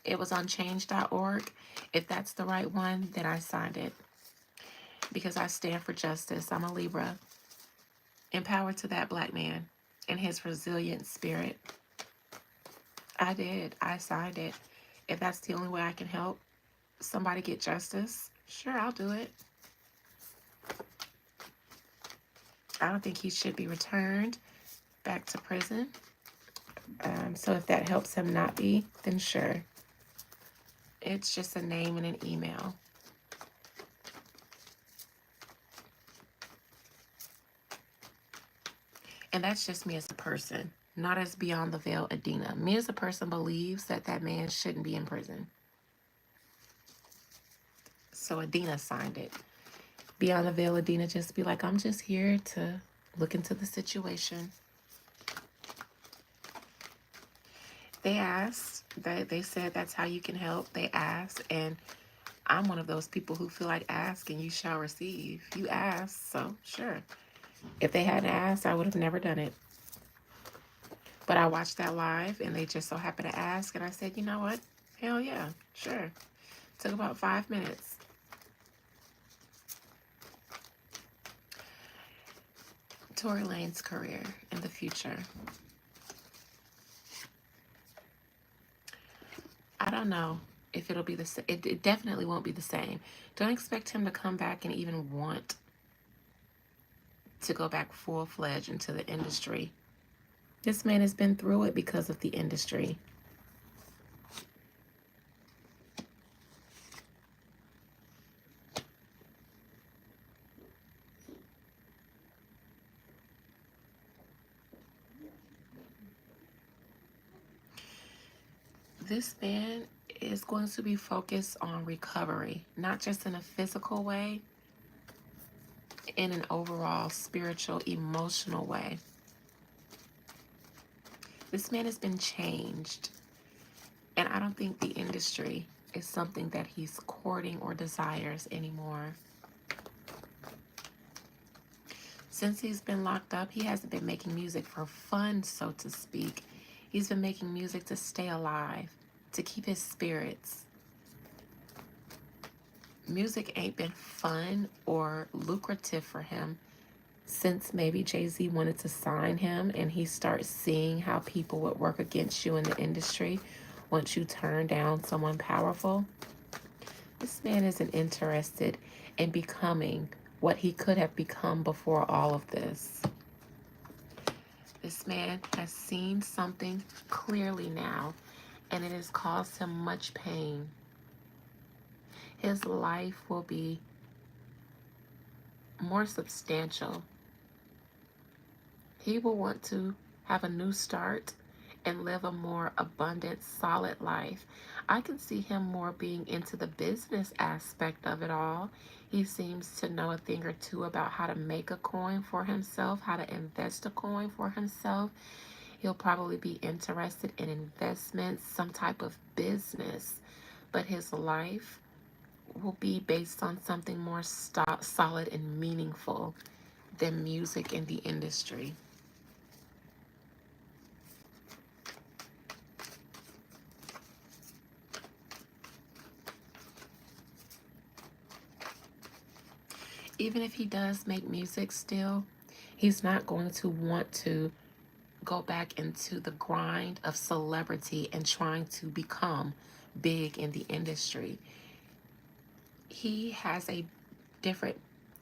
It was on change.org. If that's the right one, then I signed it. Because I stand for justice. I'm a Libra. Empowered to that black man and his resilient spirit. I did. I signed it. If that's the only way I can help somebody get justice, sure, I'll do it. I don't think he should be returned back to prison. So if that helps him not be, then sure. It's just a name and an email. And that's just me as a person, not as Beyond the Veil Adina. Me as a person believes that that man shouldn't be in prison. So Adina signed it. Beyond the Veil Adina just be like, I'm just here to look into the situation. They asked, they said that's how you can help. They asked, and I'm one of those people who feel like ask and you shall receive. You ask, so sure. If they hadn't asked, I would have never done it. But I watched that live and they just so happened to ask, and I said, you know what? Hell yeah, sure. Took about 5 minutes. Tory Lanez's career in the future. I don't know if it'll be the same. It definitely won't be the same. Don't expect him to come back and even want to go back full-fledged into the industry. This man has been through it because of the industry. This man is going to be focused on recovery, not just in a physical way, in an overall spiritual, emotional way. This man has been changed, and I don't think the industry is something that he's courting or desires anymore. Since he's been locked up, he hasn't been making music for fun, so to speak. He's been making music to stay alive, to keep his spirits. Music ain't been fun or lucrative for him since maybe Jay-Z wanted to sign him and he starts seeing how people would work against you in the industry once you turn down someone powerful. This man isn't interested in becoming what he could have become before all of this. This man has seen something clearly now, and it has caused him much pain. His life will be more substantial. He will want to have a new start and live a more abundant, solid life. I can see him more being into the business aspect of it all. He seems to know a thing or two about how to make a coin for himself, how to invest a coin for himself. He'll probably be interested in investments, some type of business, but his life will be based on something more solid and meaningful than music in the industry. Even if he does make music still, he's not going to want to go back into the grind of celebrity and trying to become big in the industry. he has a different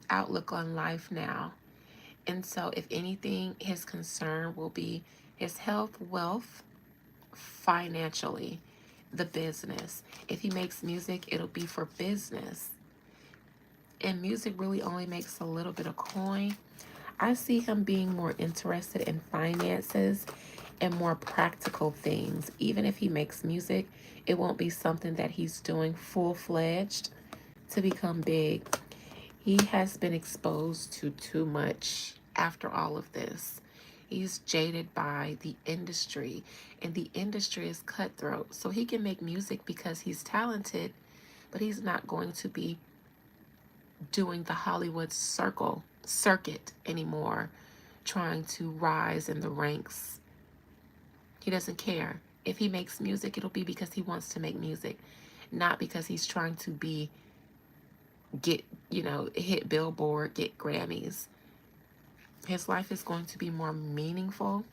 outlook on life now. And so, if anything, his concern will be his health, wealth, financially, the business. If he makes music, it'll be for business. And music really only makes a little bit of coin. I see him being more interested in finances and more practical things. Even if he makes music, it won't be something that he's doing full-fledged to become big. He has been exposed to too much after all of this. He's jaded by the industry, and the industry is cutthroat. So he can make music because he's talented, but he's not going to be doing the Hollywood circuit anymore, trying to rise in the ranks. He doesn't care. If he makes music, it'll be because he wants to make music, not because he's trying to get, hit Billboard, get Grammys. His life is going to be more meaningful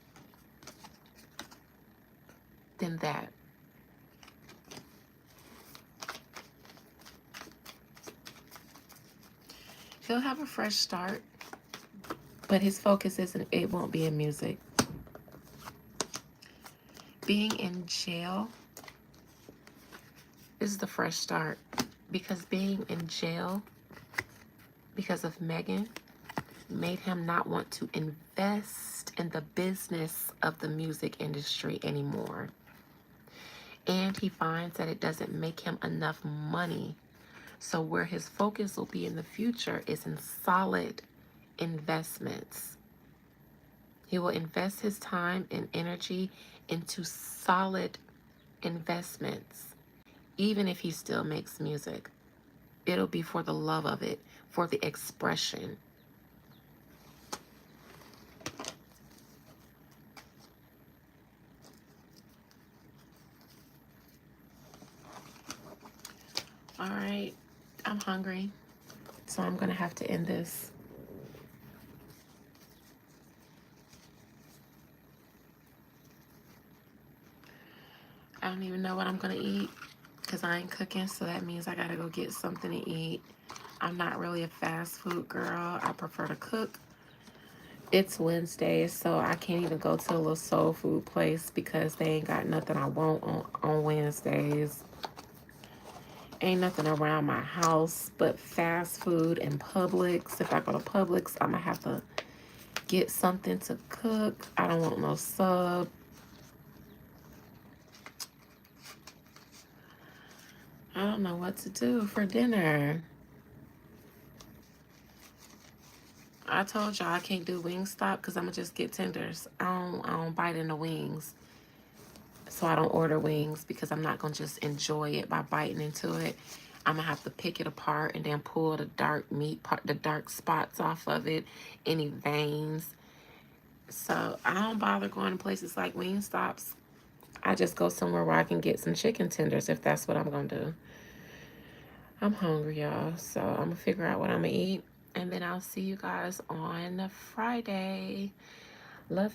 than that. He'll have a fresh start, but his focus it won't be in music. Being in jail is the fresh start, because being in jail because of Megan made him not want to invest in the business of the music industry anymore. And he finds that it doesn't make him enough money. So where his focus will be in the future is in solid investments. He will invest his time and energy into solid investments. Even if he still makes music, it'll be for the love of it, for the expression. All right, I'm hungry, so I'm gonna have to end this. I don't even know what I'm gonna eat because I ain't cooking, so that means I gotta go get something to eat. I'm not really a fast food girl. I prefer to cook. It's Wednesday, so I can't even go to a little soul food place because they ain't got nothing I want on Wednesdays. Ain't nothing around my house but fast food and Publix. If I go to Publix, I'm gonna have to get something to cook. I don't want no sub. I don't know what to do for dinner. I told y'all I can't do Wingstop because I'm gonna just get tenders. I don't bite into wings. So I don't order wings because I'm not gonna just enjoy it by biting into it. I'm gonna have to pick it apart and then pull the dark meat part, the dark spots off of it, any veins. So I don't bother going to places like Wingstops. I just go somewhere where I can get some chicken tenders if that's what I'm gonna do. I'm hungry, y'all. So I'm gonna figure out what I'm gonna eat, and then I'll see you guys on Friday. Love